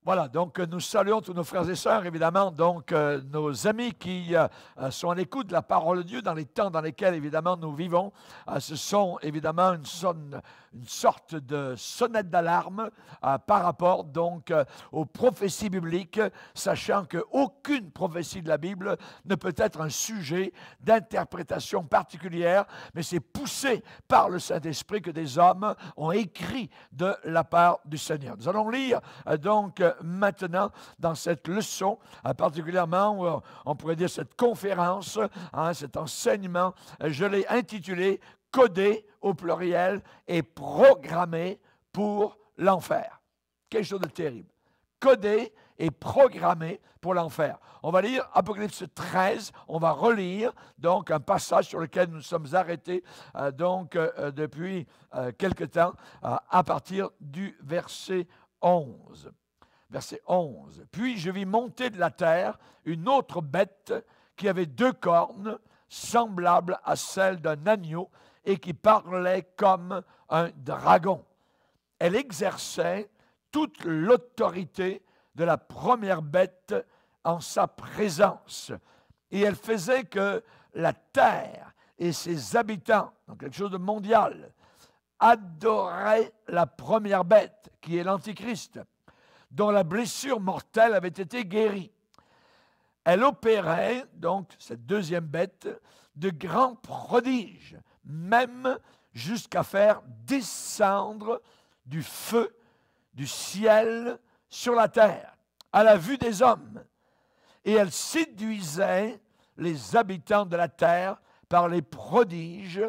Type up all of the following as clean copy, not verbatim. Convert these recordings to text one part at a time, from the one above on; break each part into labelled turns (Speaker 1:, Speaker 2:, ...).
Speaker 1: Voilà, donc nous saluons tous nos frères et sœurs, évidemment, donc nos amis qui sont à l'écoute de la parole de Dieu dans les temps dans lesquels, évidemment, nous vivons. Ce sont, évidemment, une sorte de sonnette d'alarme par rapport, donc, aux prophéties bibliques, sachant qu'aucune prophétie de la Bible ne peut être un sujet d'interprétation particulière, mais c'est poussé par le Saint-Esprit que des hommes ont écrit de la part du Seigneur. Nous allons lire, donc, maintenant, dans cette leçon, particulièrement, on pourrait dire cette conférence, cet enseignement, je l'ai intitulé « Codé » au pluriel et programmé pour l'enfer. Quelque chose de terrible. Codé et programmé pour l'enfer. On va lire Apocalypse 13, on va relire donc un passage sur lequel nous sommes arrêtés depuis quelque temps, à partir du verset 11. Verset 11. « Puis je vis monter de la terre une autre bête qui avait 2 cornes, semblables à celles d'un agneau, et qui parlait comme un dragon. Elle exerçait toute l'autorité de la première bête en sa présence. Et elle faisait que la terre et ses habitants, donc quelque chose de mondial, adoraient la première bête, qui est l'Antichrist, dont la blessure mortelle avait été guérie. Elle opérait, donc, cette deuxième bête, de grands prodiges, même jusqu'à faire descendre du feu du ciel sur la terre, à la vue des hommes. Et elle séduisait les habitants de la terre par les prodiges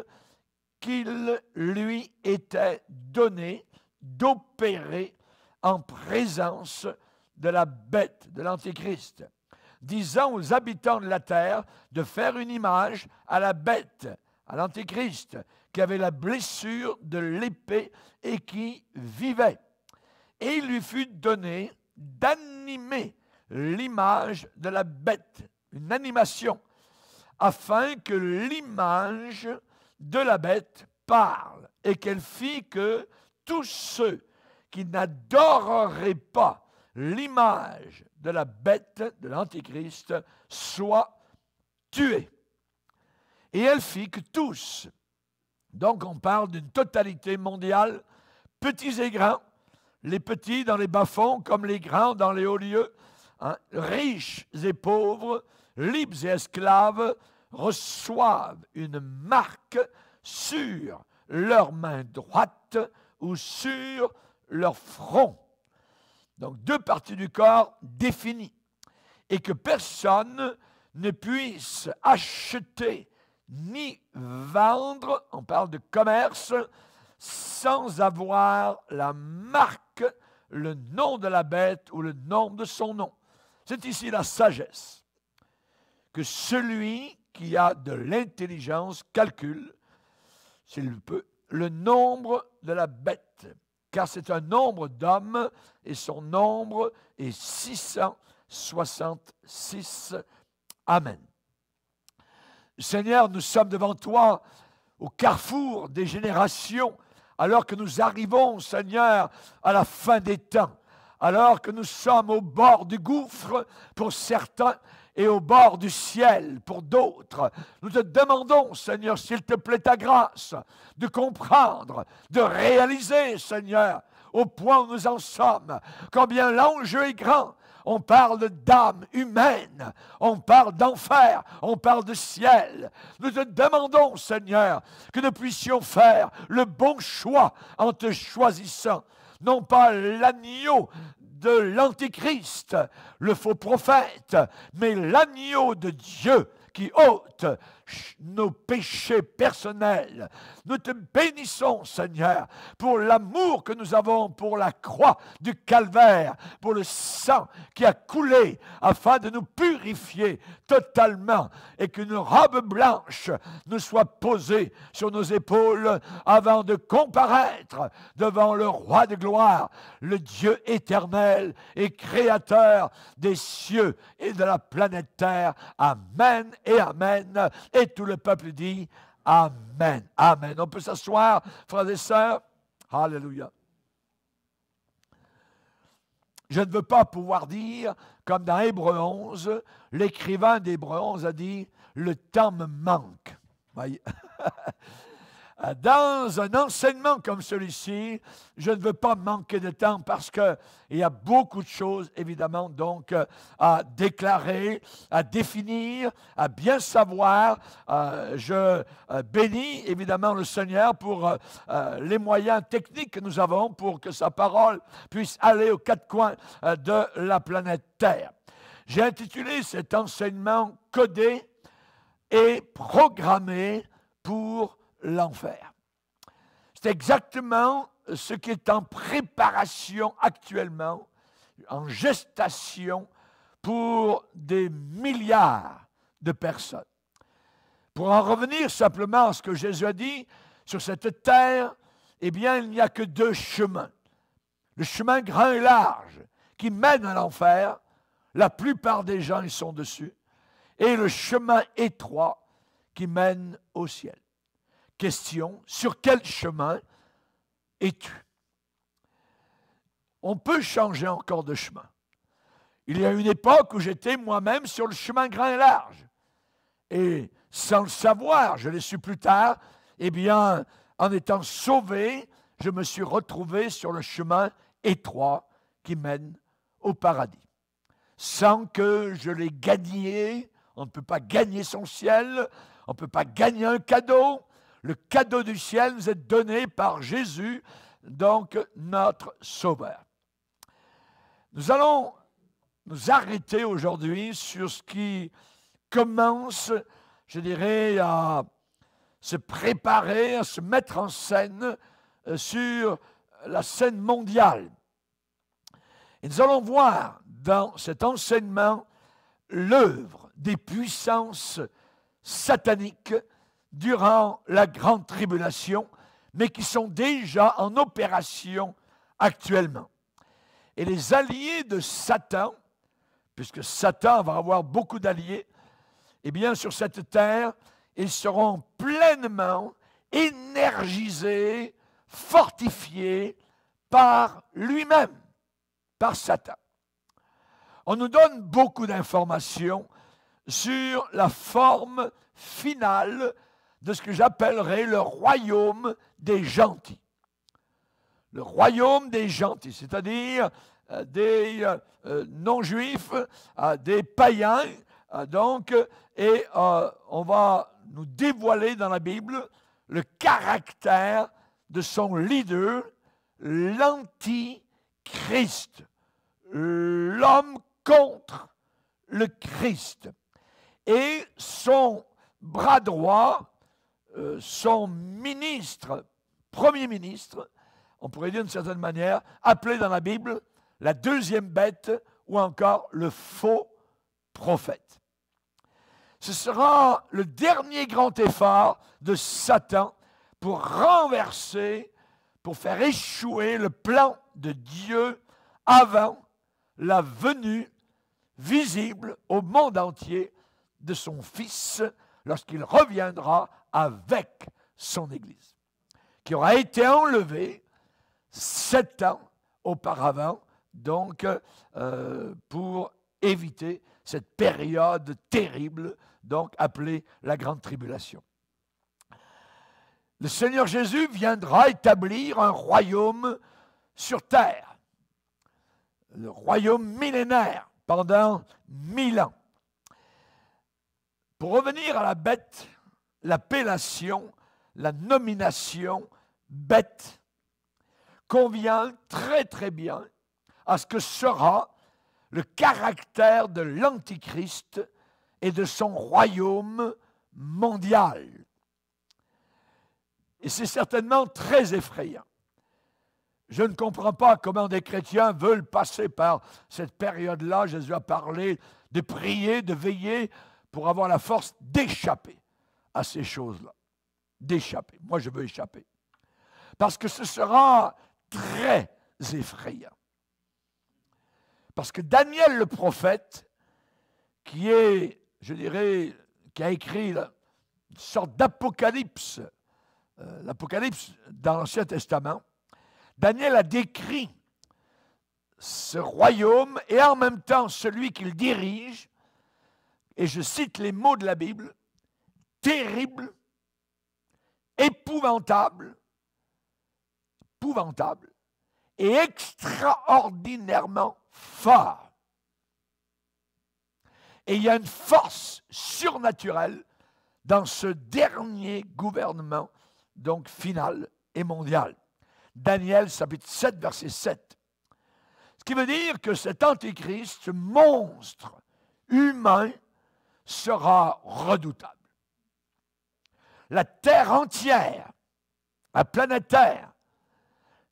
Speaker 1: qu'il lui était donné d'opérer en présence de la bête, de l'Antéchrist, disant aux habitants de la terre de faire une image à la bête, à l'Antéchrist, qui avait la blessure de l'épée et qui vivait. Et il lui fut donné d'animer l'image de la bête, une animation, afin que l'image de la bête parle et qu'elle fit que tous ceux qui n'adoreraient pas l'image de la bête, de l'Antéchrist, soient tués. Et elle fit que tous, donc on parle d'une totalité mondiale, petits et grands, les petits dans les bas-fonds comme les grands dans les hauts lieux, riches et pauvres, libres et esclaves, reçoivent une marque sur leur main droite ou sur leur front. Donc 2 parties du corps définies. Et que personne ne puisse acheter ni vendre, on parle de commerce, sans avoir la marque, le nom de la bête ou le nom de son nom. C'est ici la sagesse. Que celui qui a de l'intelligence calcule, s'il peut, le nombre de la bête, car c'est un nombre d'hommes et son nombre est 666. Amen. Seigneur, nous sommes devant toi au carrefour des générations, alors que nous arrivons, Seigneur, à la fin des temps, alors que nous sommes au bord du gouffre pour certains et au bord du ciel pour d'autres. Nous te demandons, Seigneur, s'il te plaît ta grâce, de comprendre, de réaliser, Seigneur, au point où nous en sommes, combien l'enjeu est grand. On parle d'âme humaine, on parle d'enfer, on parle de ciel. Nous te demandons, Seigneur, que nous puissions faire le bon choix en te choisissant, non pas l'agneau de l'Antéchrist, le faux prophète, mais l'agneau de Dieu qui ôte nos péchés personnels. Nous te bénissons, Seigneur, pour l'amour que nous avons pour la croix du calvaire, pour le sang qui a coulé afin de nous purifier totalement et qu'une robe blanche nous soit posée sur nos épaules avant de comparaître devant le roi de gloire, le Dieu éternel et créateur des cieux et de la planète Terre. Amen et amen. Et tout le peuple dit Amen. Amen. On peut s'asseoir, frères et sœurs. Alléluia. je ne veux pas pouvoir dire, comme dans Hébreux 11, l'écrivain d'Hébreux 11 a dit, le temps me manque. Voyez? Dans un enseignement comme celui-ci, je ne veux pas manquer de temps parce qu'il y a beaucoup de choses, évidemment, donc à déclarer, à définir, à bien savoir. Je bénis, évidemment, le Seigneur pour les moyens techniques que nous avons pour que sa parole puisse aller aux quatre coins de la planète Terre. J'ai intitulé cet enseignement « Codé et programmé pour l'enfer ». C'est exactement ce qui est en préparation actuellement, en gestation pour des milliards de personnes. Pour en revenir simplement à ce que Jésus a dit, sur cette terre, eh bien, il n'y a que deux chemins. Le chemin grand et large qui mène à l'enfer, la plupart des gens y sont dessus, et le chemin étroit qui mène au ciel. Question, sur quel chemin es-tu? On peut changer encore de chemin. Il y a une époque où j'étais moi-même sur le chemin grand et large. Et sans le savoir, je l'ai su plus tard, eh bien, en étant sauvé, je me suis retrouvé sur le chemin étroit qui mène au paradis. Sans que je l'ai gagné, on ne peut pas gagner son ciel, on ne peut pas gagner un cadeau. Le cadeau du ciel nous est donné par Jésus, donc notre Sauveur. Nous allons nous arrêter aujourd'hui sur ce qui commence, je dirais, à se préparer, à se mettre en scène sur la scène mondiale. Et nous allons voir dans cet enseignement l'œuvre des puissances sataniques durant la grande tribulation, mais qui sont déjà en opération actuellement. Et les alliés de Satan, puisque Satan va avoir beaucoup d'alliés, eh bien sur cette terre, ils seront pleinement énergisés, fortifiés par lui-même, par Satan. On nous donne beaucoup d'informations sur la forme finale de ce que j'appellerais le royaume des gentils. Le royaume des gentils, c'est-à-dire des non-juifs, des païens, donc, et on va nous dévoiler dans la Bible le caractère de son leader, l'antichrist, l'homme contre le Christ. Et son bras droit, son ministre, premier ministre, on pourrait dire d'une certaine manière, appelé dans la Bible la deuxième bête ou encore le faux prophète. Ce sera le dernier grand effort de Satan pour renverser, pour faire échouer le plan de Dieu avant la venue visible au monde entier de son Fils lorsqu'il reviendra avec son Église, qui aura été enlevée 7 ans auparavant, donc pour éviter cette période terrible, donc appelée la Grande Tribulation. Le Seigneur Jésus viendra établir un royaume sur terre, le royaume millénaire, pendant 1000 ans. Pour revenir à la bête, l'appellation, la nomination bête convient très très bien à ce que sera le caractère de l'Antichrist et de son royaume mondial. Et c'est certainement très effrayant. Je ne comprends pas comment des chrétiens veulent passer par cette période-là. Jésus a parlé de prier, de veiller pour avoir la force d'échapper à ces choses-là. D'échapper. Moi, je veux échapper. Parce que ce sera très effrayant. Parce que Daniel le prophète, qui est, je dirais, qui a écrit une sorte d'apocalypse, l'Apocalypse dans l'Ancien Testament, Daniel a décrit ce royaume et en même temps celui qu'il dirige, et je cite les mots de la Bible, terrible, épouvantable et extraordinairement fort. Et il y a une force surnaturelle dans ce dernier gouvernement, donc final et mondial. Daniel, chapitre 7, verset 7. Ce qui veut dire que cet antéchrist, ce monstre humain, sera redoutable. La terre entière, la planète Terre,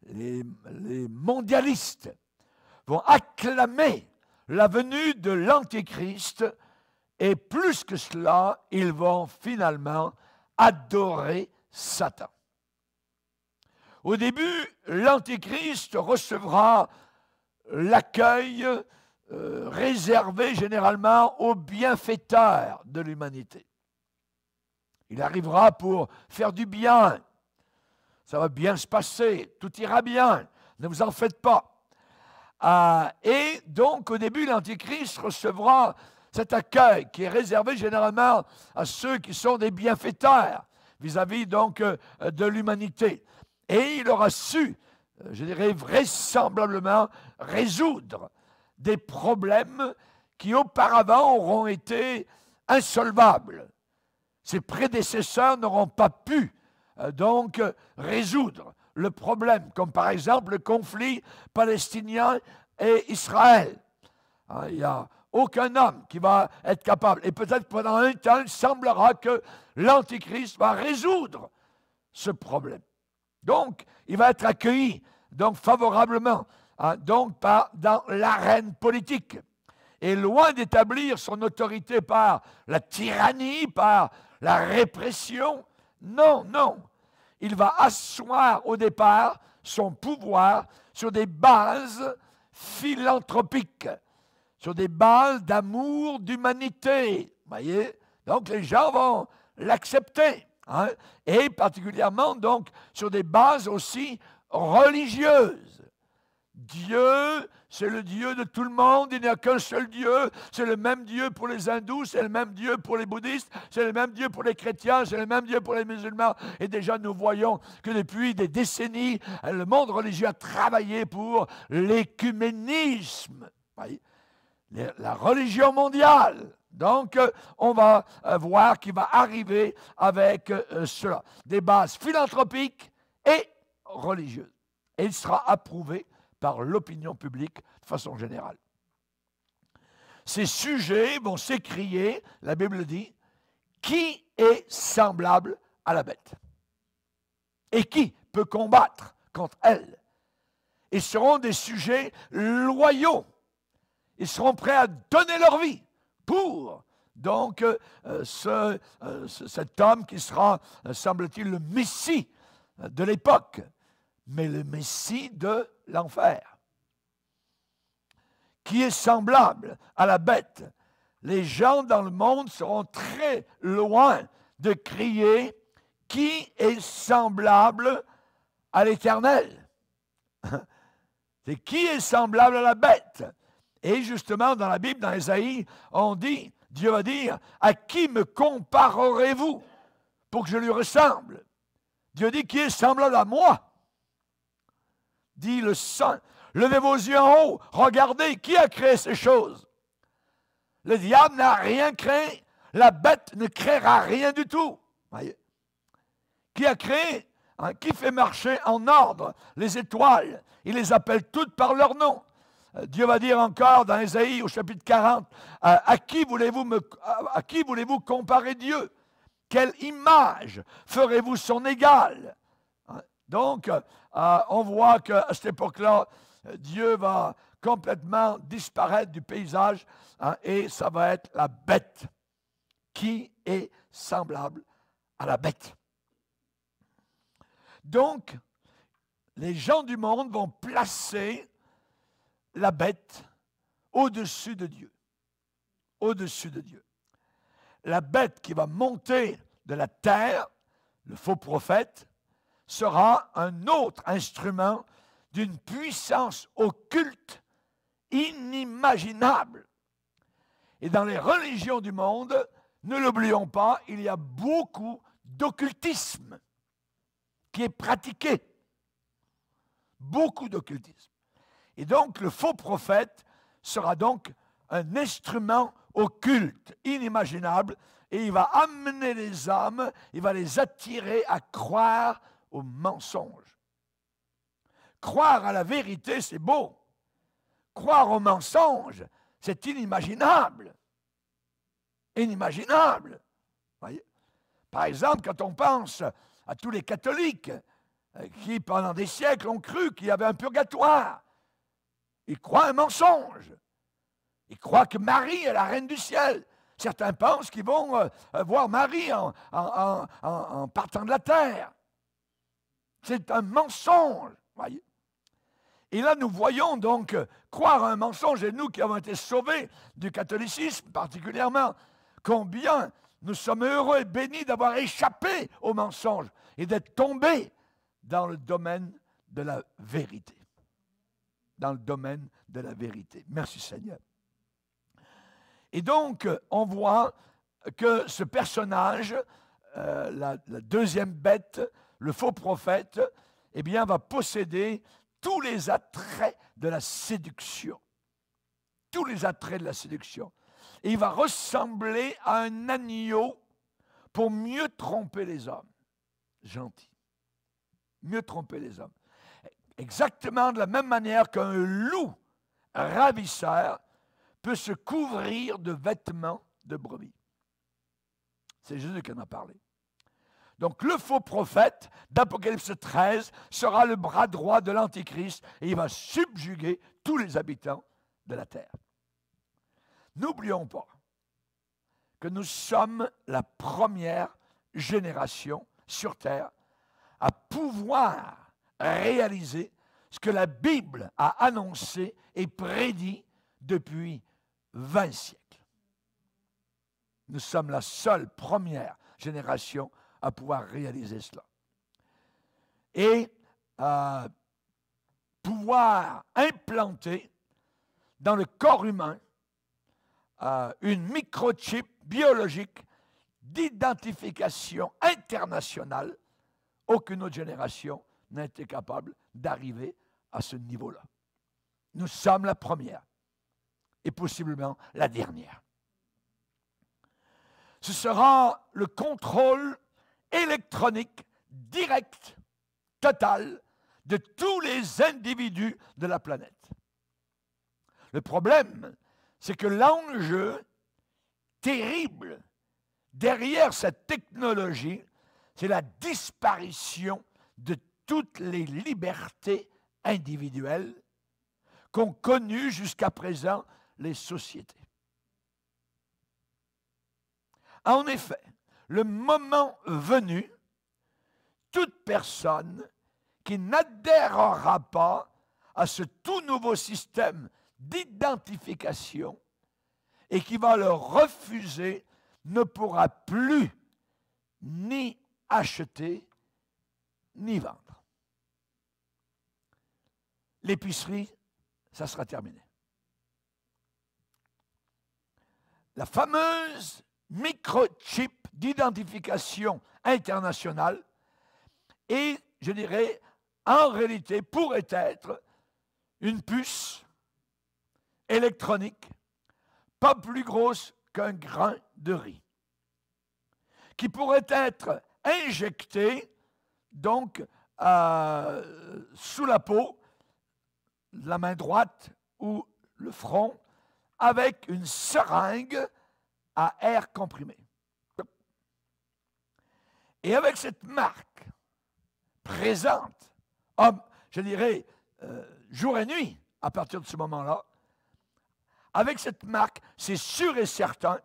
Speaker 1: les mondialistes vont acclamer la venue de l'Antéchrist et plus que cela, ils vont finalement adorer Satan. Au début, l'Antéchrist recevra l'accueil réservé généralement aux bienfaiteurs de l'humanité. Il arrivera pour faire du bien. Ça va bien se passer, tout ira bien, ne vous en faites pas. Et donc, au début, l'Antéchrist recevra cet accueil qui est réservé généralement à ceux qui sont des bienfaiteurs vis-à-vis donc de l'humanité. Et il aura su, je dirais vraisemblablement, résoudre des problèmes qui auparavant auront été insolvables. Ses prédécesseurs n'auront pas pu donc résoudre le problème, comme par exemple le conflit palestinien et Israël. Il n'y a aucun homme qui va être capable. Et peut-être pendant un temps, il semblera que l'Antéchrist va résoudre ce problème. Donc, il va être accueilli donc favorablement donc dans l'arène politique. Et loin d'établir son autorité par la tyrannie, par la répression, non, non. Il va asseoir au départ son pouvoir sur des bases philanthropiques, sur des bases d'amour, d'humanité. Vous voyez? Donc les gens vont l'accepter. Et particulièrement donc sur des bases aussi religieuses. Dieu, c'est le Dieu de tout le monde, il n'y a qu'un seul Dieu, c'est le même Dieu pour les hindous, c'est le même Dieu pour les bouddhistes, c'est le même Dieu pour les chrétiens, c'est le même Dieu pour les musulmans. Et déjà nous voyons que depuis des décennies, le monde religieux a travaillé pour l'écuménisme, la religion mondiale. Donc, on va voir qu'il va arriver avec cela, des bases philanthropiques et religieuses. Et il sera approuvé par l'opinion publique de façon générale. Ces sujets vont s'écrier, la Bible dit, qui est semblable à la bête? Et qui peut combattre contre elle? Ils seront des sujets loyaux. Ils seront prêts à donner leur vie pour donc cet homme qui sera, semble-t-il, le Messie de l'époque, mais le Messie de l'enfer, qui est semblable à la bête. Les gens dans le monde seront très loin de crier « Qui est semblable à l'Éternel ?» C'est qui est semblable à la bête? Et justement, dans la Bible, dans Ésaïe, on dit, Dieu va dire, à qui me comparerez-vous pour que je lui ressemble? Dieu dit, qui est semblable à moi? Dit le Saint, levez vos yeux en haut, regardez, qui a créé ces choses? Le diable n'a rien créé, la bête ne créera rien du tout. Voyez? Qui a créé? Qui fait marcher en ordre les étoiles? Il les appelle toutes par leur nom. Dieu va dire encore dans Ésaïe au chapitre 40, à qui voulez-vous comparer Dieu? Quelle image ferez-vous son égal? Donc, on voit qu'à cette époque-là, Dieu va complètement disparaître du paysage et ça va être la bête. Qui est semblable à la bête? Donc, les gens du monde vont placer la bête au-dessus de Dieu. Au-dessus de Dieu. La bête qui va monter de la terre, le faux prophète, sera un autre instrument d'une puissance occulte inimaginable. Et dans les religions du monde, ne l'oublions pas, il y a beaucoup d'occultisme qui est pratiqué. Beaucoup d'occultisme. Et donc, le faux prophète sera donc un instrument occulte, inimaginable, et il va amener les âmes, il va les attirer à croire au mensonge. Croire à la vérité, c'est beau. Croire au mensonge, c'est inimaginable. Inimaginable. Voyez? Par exemple, quand on pense à tous les catholiques qui, pendant des siècles, ont cru qu'il y avait un purgatoire, ils croient un mensonge. Ils croient que Marie est la reine du ciel. Certains pensent qu'ils vont voir Marie en partant de la terre. C'est un mensonge. Voyez? Et là, nous voyons donc croire à un mensonge, et nous qui avons été sauvés du catholicisme particulièrement, combien nous sommes heureux et bénis d'avoir échappé au mensonge et d'être tombés dans le domaine de la vérité. Dans le domaine de la vérité. Merci Seigneur. Et donc, on voit que ce personnage, la deuxième bête, le faux prophète, eh bien, va posséder tous les attraits de la séduction. Tous les attraits de la séduction. Et il va ressembler à un agneau pour mieux tromper les hommes. Gentil. Mieux tromper les hommes. Exactement de la même manière qu'un loup ravisseur peut se couvrir de vêtements de brebis. C'est Jésus qui en a parlé. Donc le faux prophète d'Apocalypse 13 sera le bras droit de l'Antichrist et il va subjuguer tous les habitants de la terre. N'oublions pas que nous sommes la première génération sur terre à pouvoir réaliser ce que la Bible a annoncé et prédit depuis 20 siècles. Nous sommes la seule première génération à pouvoir réaliser cela. Et pouvoir implanter dans le corps humain une microchip biologique d'identification internationale. Aucune autre génération n'a été capable d'arriver à ce niveau-là. Nous sommes la première et possiblement la dernière. Ce sera le contrôle électronique direct, total, de tous les individus de la planète. Le problème, c'est que l'enjeu terrible derrière cette technologie, c'est la disparition de toutes les libertés individuelles qu'ont connues jusqu'à présent les sociétés. En effet, le moment venu, toute personne qui n'adhérera pas à ce tout nouveau système d'identification et qui va le refuser ne pourra plus ni acheter ni vendre. L'épicerie, ça sera terminé. La fameuse microchip d'identification internationale et, je dirais, en réalité, pourrait être une puce électronique pas plus grosse qu'un grain de riz, qui pourrait être injectée donc sous la peau, la main droite ou le front, avec une seringue à air comprimé. Et avec cette marque présente, je dirais jour et nuit à partir de ce moment-là, avec cette marque, c'est sûr et certain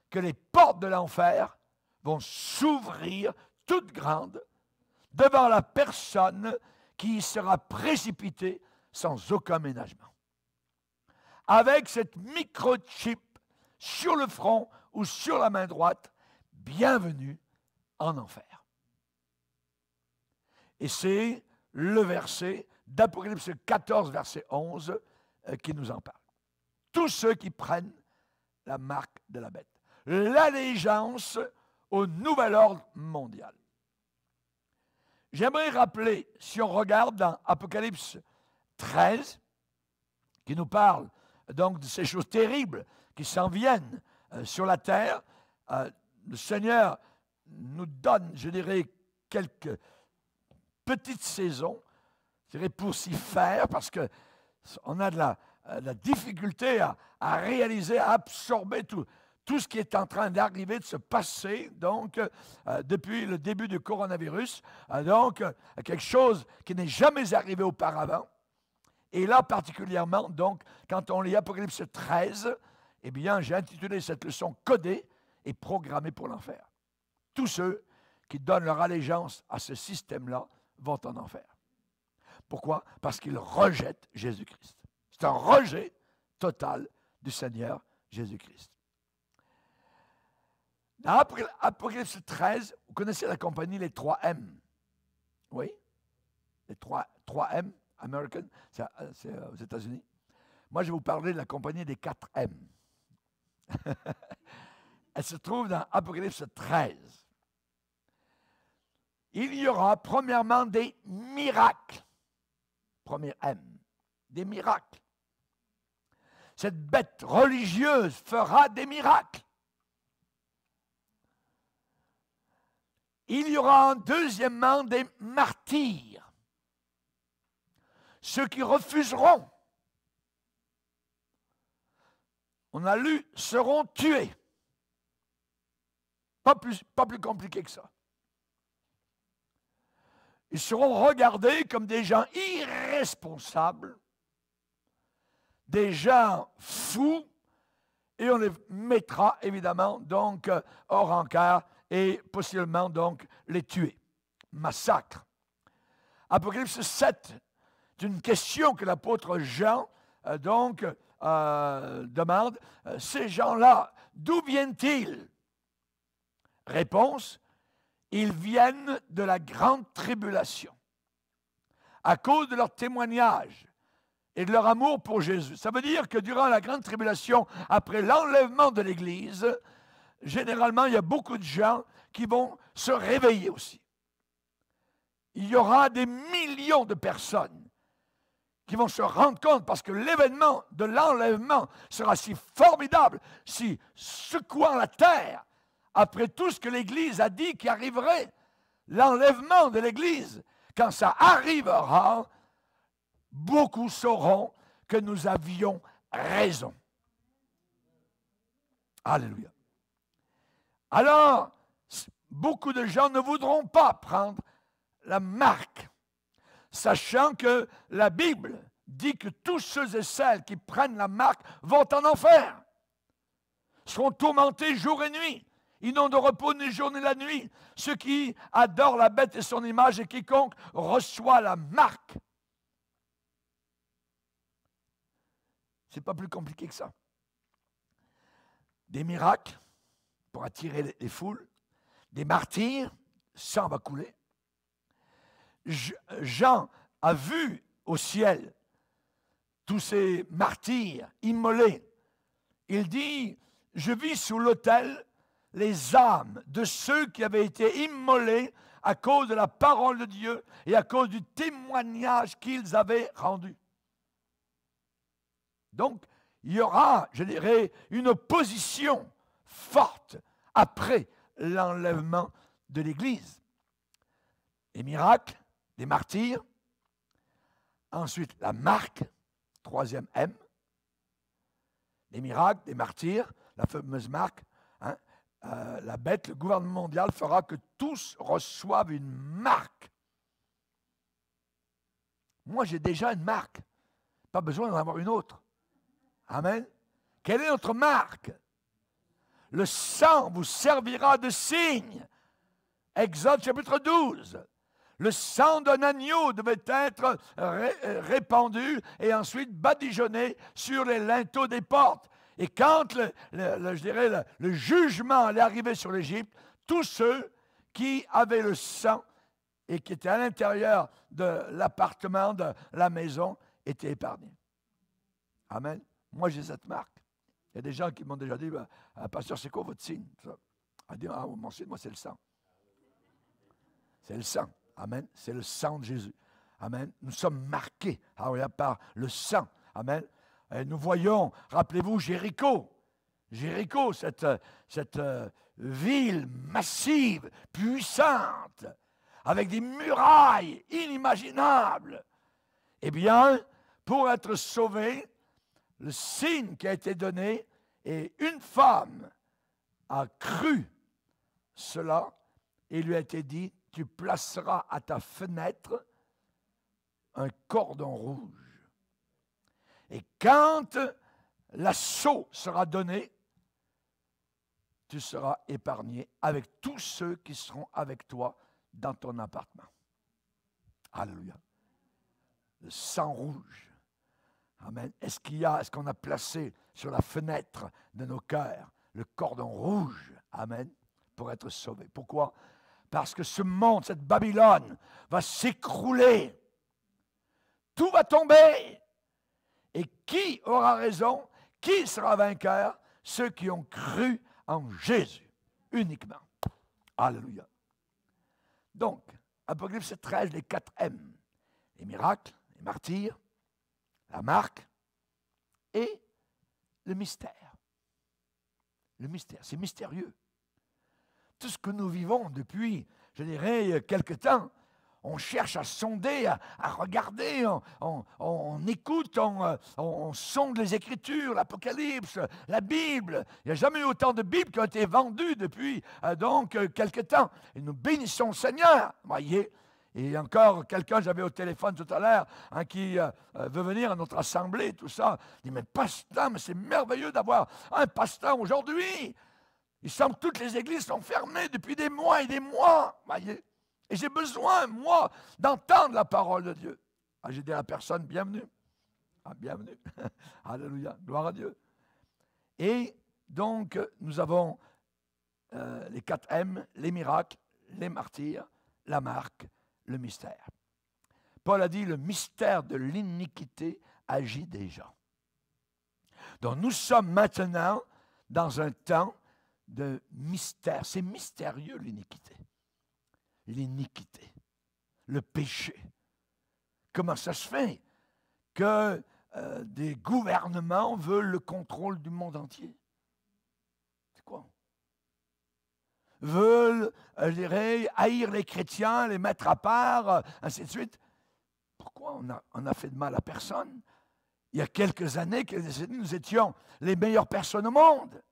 Speaker 1: que les portes de l'enfer vont s'ouvrir toutes grandes devant la personne qui y sera précipitée sans aucun ménagement. Avec cette microchip sur le front ou sur la main droite, bienvenue en enfer. Et c'est le verset d'Apocalypse 14, verset 11, qui nous en parle. tous ceux qui prennent la marque de la bête. L'allégeance au nouvel ordre mondial. J'aimerais rappeler, si on regarde dans Apocalypse 13, qui nous parle donc de ces choses terribles qui s'en viennent sur la terre, le Seigneur nous donne, je dirais, quelques petites saisons, je dirais, pour s'y faire, parce qu'on a de la difficulté à réaliser, à absorber tout ce qui est en train d'arriver, de se passer, donc, depuis le début du coronavirus, donc, quelque chose qui n'est jamais arrivé auparavant. Et là, particulièrement, donc, quand on lit Apocalypse 13, eh bien, j'ai intitulé cette leçon « Codée et programmée pour l'enfer ». Tous ceux qui donnent leur allégeance à ce système-là vont en enfer. Pourquoi? Parce qu'ils rejettent Jésus-Christ. C'est un rejet total du Seigneur Jésus-Christ. Dans Apocalypse 13, vous connaissez la compagnie les 3M. Oui? Les 3M, American, c'est aux États-Unis. Moi, je vais vous parler de la compagnie des 4M. Elle se trouve dans Apocalypse 13. Il y aura premièrement des miracles. Premier M, des miracles. Cette bête religieuse fera des miracles. Il y aura deuxièmement des martyrs. Ceux qui refuseront, on a lu, seront tués. Pas plus compliqué que ça. Ils seront regardés comme des gens irresponsables, des gens fous, et on les mettra évidemment donc hors encart et possiblement donc les tuer. Massacre. Apocalypse 7, c'est une question que l'apôtre Jean demande. Ces gens-là, d'où viennent-ils? Réponse, ils viennent de la grande tribulation à cause de leur témoignage et de leur amour pour Jésus. Ça veut dire que durant la grande tribulation, après l'enlèvement de l'Église, généralement, il y a beaucoup de gens qui vont se réveiller aussi. Il y aura des millions de personnes qui vont se rendre compte parce que l'événement de l'enlèvement sera si formidable, si secouant la terre, après tout ce que l'Église a dit qui arriverait, l'enlèvement de l'Église, quand ça arrivera, beaucoup sauront que nous avions raison. Alléluia. Alors, beaucoup de gens ne voudront pas prendre la marque, sachant que la Bible dit que tous ceux et celles qui prennent la marque vont en enfer, seront tourmentés jour et nuit. Ils n'ont de repos ni jour ni la nuit. Ceux qui adorent la bête et son image et quiconque reçoit la marque. C'est pas plus compliqué que ça. Des miracles pour attirer les foules, des martyrs, sang va couler. Jean a vu au ciel tous ces martyrs immolés. Il dit, je vis sous l'autel les âmes de ceux qui avaient été immolés à cause de la parole de Dieu et à cause du témoignage qu'ils avaient rendu. Donc, il y aura, je dirais, une opposition forte après l'enlèvement de l'Église. Les miracles, des martyrs, ensuite la marque, troisième M, les miracles, des martyrs, la fameuse marque, hein, la bête, le gouvernement mondial fera que tous reçoivent une marque. Moi, j'ai déjà une marque. Pas besoin d'en avoir une autre. Amen. Quelle est notre marque? Le sang vous servira de signe. Exode chapitre 12. Le sang d'un agneau devait être répandu et ensuite badigeonné sur les linteaux des portes. Et quand le jugement allait arriver sur l'Égypte, tous ceux qui avaient le sang et qui étaient à l'intérieur de l'appartement, de la maison, étaient épargnés. Amen. Moi, j'ai cette marque. Il y a des gens qui m'ont déjà dit, ben, pasteur, c'est quoi votre signe? A dit, ah, mon signe, moi, c'est le sang. C'est le sang. Amen. C'est le sang de Jésus. Amen. Nous sommes marqués par le sang. Amen. Et nous voyons, rappelez-vous, Jéricho. Jéricho, cette ville massive, puissante, avec des murailles inimaginables. Eh bien, pour être sauvé, le signe qui a été donné, et une femme a cru cela, et lui a été dit, tu placeras à ta fenêtre un cordon rouge. Et quand l'assaut sera donné, tu seras épargné avec tous ceux qui seront avec toi dans ton appartement. Alléluia. Le sang rouge. Amen. Est-ce qu'on a placé sur la fenêtre de nos cœurs le cordon rouge? Amen. Pour être sauvé. Pourquoi? Parce que ce monde, cette Babylone, va s'écrouler. Tout va tomber. Et qui aura raison? Qui sera vainqueur? Ceux qui ont cru en Jésus uniquement. Alléluia. Donc, Apocalypse 13, les 4 M. Les miracles, les martyrs, la marque et le mystère. Le mystère, c'est mystérieux. Tout ce que nous vivons depuis, je dirais, quelque temps, on cherche à sonder, à regarder, on écoute, on sonde les Écritures, l'Apocalypse, la Bible. Il n'y a jamais eu autant de Bibles qui ont été vendues depuis quelque temps. Et nous bénissons le Seigneur, voyez. Et encore quelqu'un, j'avais au téléphone tout à l'heure, qui veut venir à notre assemblée, tout ça. Il dit, mais pasteur, mais c'est merveilleux d'avoir un pasteur aujourd'hui. Il semble que toutes les églises sont fermées depuis des mois et des mois, voyez. Et j'ai besoin, moi, d'entendre la parole de Dieu. Ah, j'ai dit à la personne, bienvenue. Ah, bienvenue. Alléluia, gloire à Dieu. Et donc, nous avons les 4 M, les miracles, les martyrs, la marque, le mystère. Paul a dit, le mystère de l'iniquité agit déjà. Donc, nous sommes maintenant dans un temps de mystère. C'est mystérieux, l'iniquité. L'iniquité, le péché. Comment ça se fait que des gouvernements veulent le contrôle du monde entier? C'est quoi? Veulent, je dirais, haïr les chrétiens, les mettre à part, ainsi de suite. Pourquoi on a fait de mal à personne? Il y a quelques années, nous étions les meilleures personnes au monde.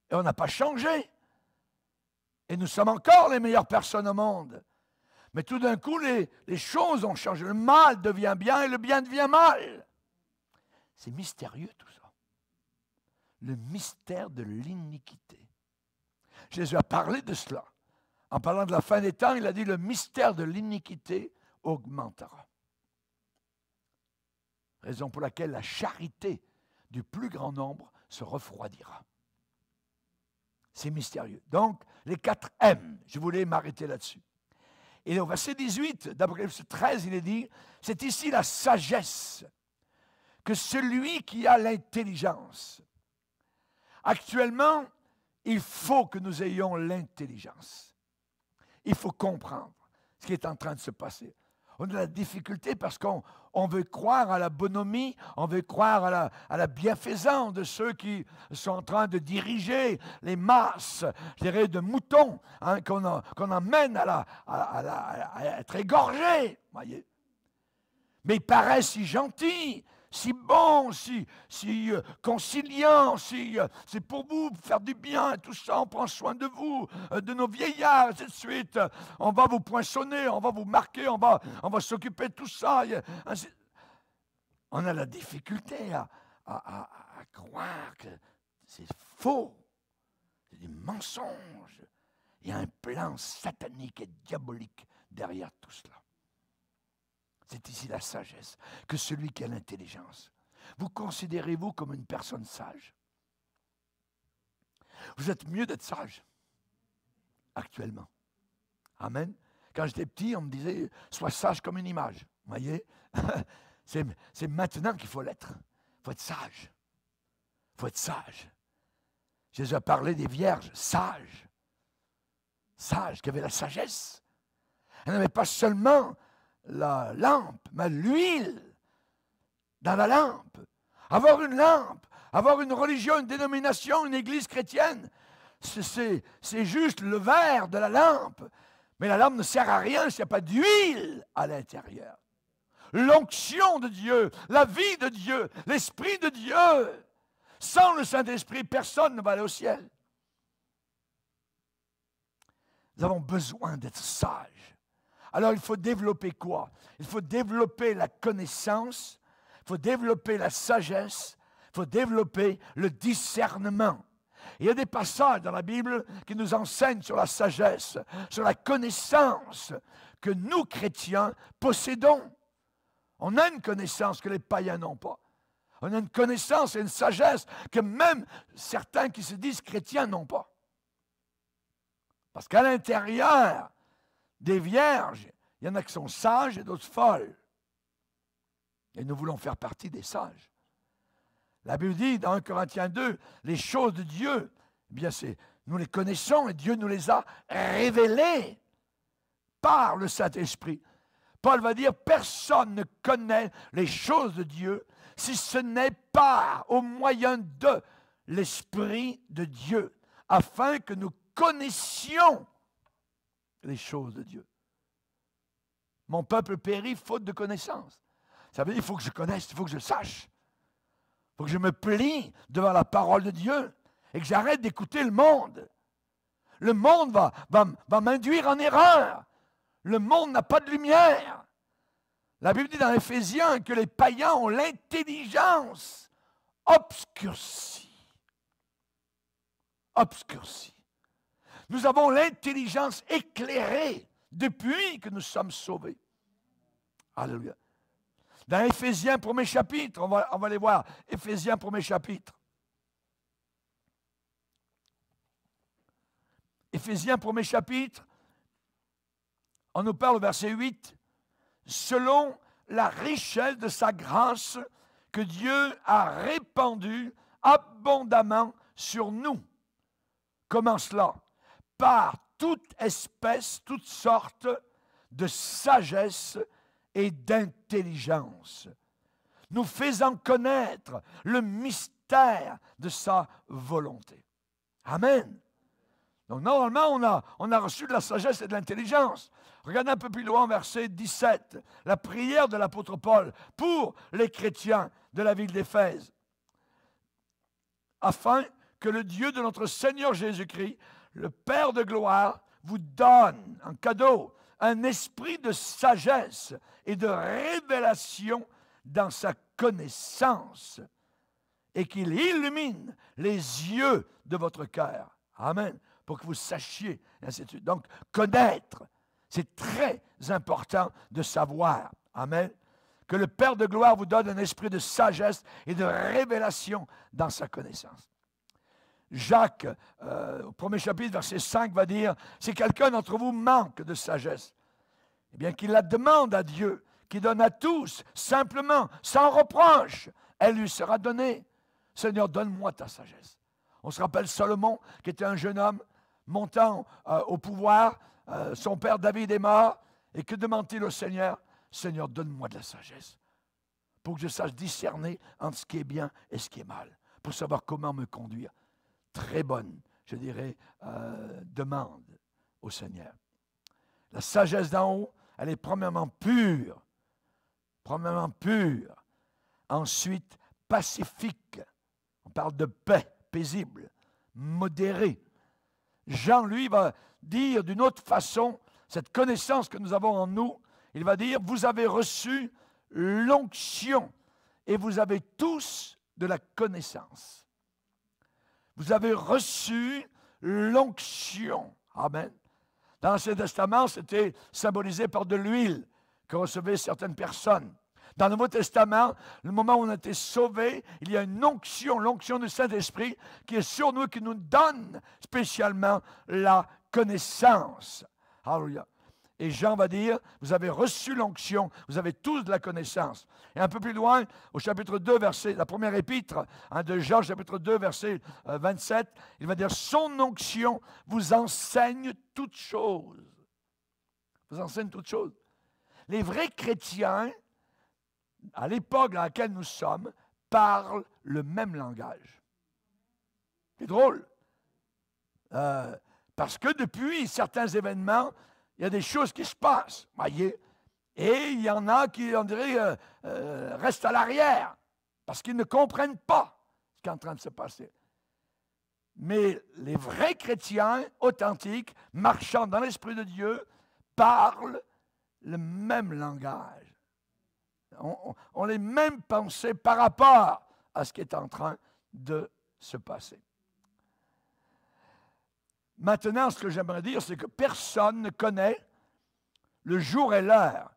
Speaker 1: Et on n'a pas changé. Et nous sommes encore les meilleures personnes au monde. Mais tout d'un coup, les choses ont changé. Le mal devient bien et le bien devient mal. C'est mystérieux tout ça. Le mystère de l'iniquité. Jésus a parlé de cela. En parlant de la fin des temps, il a dit le mystère de l'iniquité augmentera. Raison pour laquelle la charité du plus grand nombre se refroidira. C'est mystérieux. Donc, les 4 M, je voulais m'arrêter là-dessus. Et au verset 18 d'Apocalypse 13, il est dit, c'est ici la sagesse, que celui qui a l'intelligence. Actuellement, il faut que nous ayons l'intelligence. Il faut comprendre ce qui est en train de se passer. On a de la difficulté parce qu'on veut croire à la bonhomie, on veut croire à la bienfaisance de ceux qui sont en train de diriger les masses, je dirais, de moutons, qu'on emmène à être égorgés, voyez. Mais il paraît si gentil, si bon, si conciliant, c'est pour vous faire du bien, tout ça, on prend soin de vous, de nos vieillards, ainsi de suite. On va vous poinçonner, on va vous marquer, on va s'occuper de tout ça. On a la difficulté à croire que c'est faux, c'est du mensonge. Il y a un plan satanique et diabolique derrière tout cela. C'est ici la sagesse, que celui qui a l'intelligence. Vous considérez-vous comme une personne sage? Vous êtes mieux d'être sage, actuellement. Amen. Quand j'étais petit, on me disait, sois sage comme une image. Vous voyez? C'est maintenant qu'il faut l'être. Il faut être sage. Il faut être sage. Jésus a parlé des vierges sages. Sages, qui avaient la sagesse. Elles n'avaient pas seulement la lampe, mais l'huile dans la lampe. Avoir une lampe, avoir une religion, une dénomination, une église chrétienne, c'est juste le verre de la lampe. Mais la lampe ne sert à rien s'il n'y a pas d'huile à l'intérieur. L'onction de Dieu, la vie de Dieu, l'Esprit de Dieu. Sans le Saint-Esprit, personne ne va aller au ciel. Nous avons besoin d'être sages. Alors il faut développer quoi? Il faut développer la connaissance, il faut développer la sagesse, il faut développer le discernement. Il y a des passages dans la Bible qui nous enseignent sur la sagesse, sur la connaissance que nous, chrétiens, possédons. On a une connaissance que les païens n'ont pas. On a une connaissance et une sagesse que même certains qui se disent chrétiens n'ont pas. Parce qu'à l'intérieur des vierges, il y en a qui sont sages et d'autres folles. Et nous voulons faire partie des sages. La Bible dit dans 1 Corinthiens 2, les choses de Dieu, eh bien nous les connaissons et Dieu nous les a révélées par le Saint-Esprit. Paul va dire, personne ne connaît les choses de Dieu si ce n'est pas au moyen de l'Esprit de Dieu, afin que nous connaissions les choses de Dieu. Mon peuple périt faute de connaissance. Ça veut dire qu'il faut que je connaisse, il faut que je sache. Il faut que je me plie devant la parole de Dieu et que j'arrête d'écouter le monde. Le monde va m'induire en erreur. Le monde n'a pas de lumière. La Bible dit dans Éphésiens que les païens ont l'intelligence obscurcie. Obscurcie. Nous avons l'intelligence éclairée depuis que nous sommes sauvés. Alléluia. Dans Éphésiens, premier chapitre, on va aller voir. Éphésiens, premier chapitre. Éphésiens, premier chapitre, on nous parle au verset 8, selon la richesse de sa grâce que Dieu a répandue abondamment sur nous. Comment cela? Par toute espèce, toutes sortes de sagesse et d'intelligence, nous faisant connaître le mystère de sa volonté. Amen. Donc normalement, on a reçu de la sagesse et de l'intelligence. Regardez un peu plus loin, verset 17, la prière de l'apôtre Paul pour les chrétiens de la ville d'Éphèse. Afin que le Dieu de notre Seigneur Jésus-Christ, le Père de gloire, vous donne en cadeau un esprit de sagesse et de révélation dans sa connaissance et qu'il illumine les yeux de votre cœur. Amen. Pour que vous sachiez, et ainsi de suite. Donc, connaître, c'est très important de savoir. Amen. Que le Père de gloire vous donne un esprit de sagesse et de révélation dans sa connaissance. Jacques, au premier chapitre, verset 5, va dire, si quelqu'un d'entre vous manque de sagesse, eh bien qu'il la demande à Dieu, qui donne à tous, simplement, sans reproche, elle lui sera donnée. Seigneur, donne-moi ta sagesse. On se rappelle Salomon, qui était un jeune homme, montant au pouvoir, son père David est mort, et que demande-t-il au Seigneur? Seigneur, donne-moi de la sagesse, pour que je sache discerner entre ce qui est bien et ce qui est mal, pour savoir comment me conduire. Très bonne, je dirais, demande au Seigneur. La sagesse d'en haut, elle est premièrement pure. Premièrement pure. Ensuite, pacifique. On parle de paix, paisible, modérée. Jean, lui, va dire d'une autre façon, cette connaissance que nous avons en nous, il va dire, vous avez reçu l'onction et vous avez tous de la connaissance. Vous avez reçu l'onction. Amen. Dans l'Ancien Testament, c'était symbolisé par de l'huile que recevaient certaines personnes. Dans le Nouveau Testament, le moment où on a été sauvés, il y a une onction, l'onction du Saint-Esprit qui est sur nous, qui nous donne spécialement la connaissance. Alléluia. Et Jean va dire, vous avez reçu l'onction, vous avez tous de la connaissance. Et un peu plus loin, au chapitre 2, verset, la première épître de Jean, chapitre 2, verset 27, il va dire, son onction vous enseigne toutes choses. Vous enseigne toutes choses. Les vrais chrétiens, à l'époque dans laquelle nous sommes, parlent le même langage. C'est drôle. Parce que depuis certains événements, il y a des choses qui se passent, voyez, et il y en a qui, on dirait, restent à l'arrière, parce qu'ils ne comprennent pas ce qui est en train de se passer. Mais les vrais chrétiens authentiques, marchant dans l'Esprit de Dieu, parlent le même langage. On les mêmes pensées par rapport à ce qui est en train de se passer. Maintenant, ce que j'aimerais dire, c'est que personne ne connaît le jour et l'heure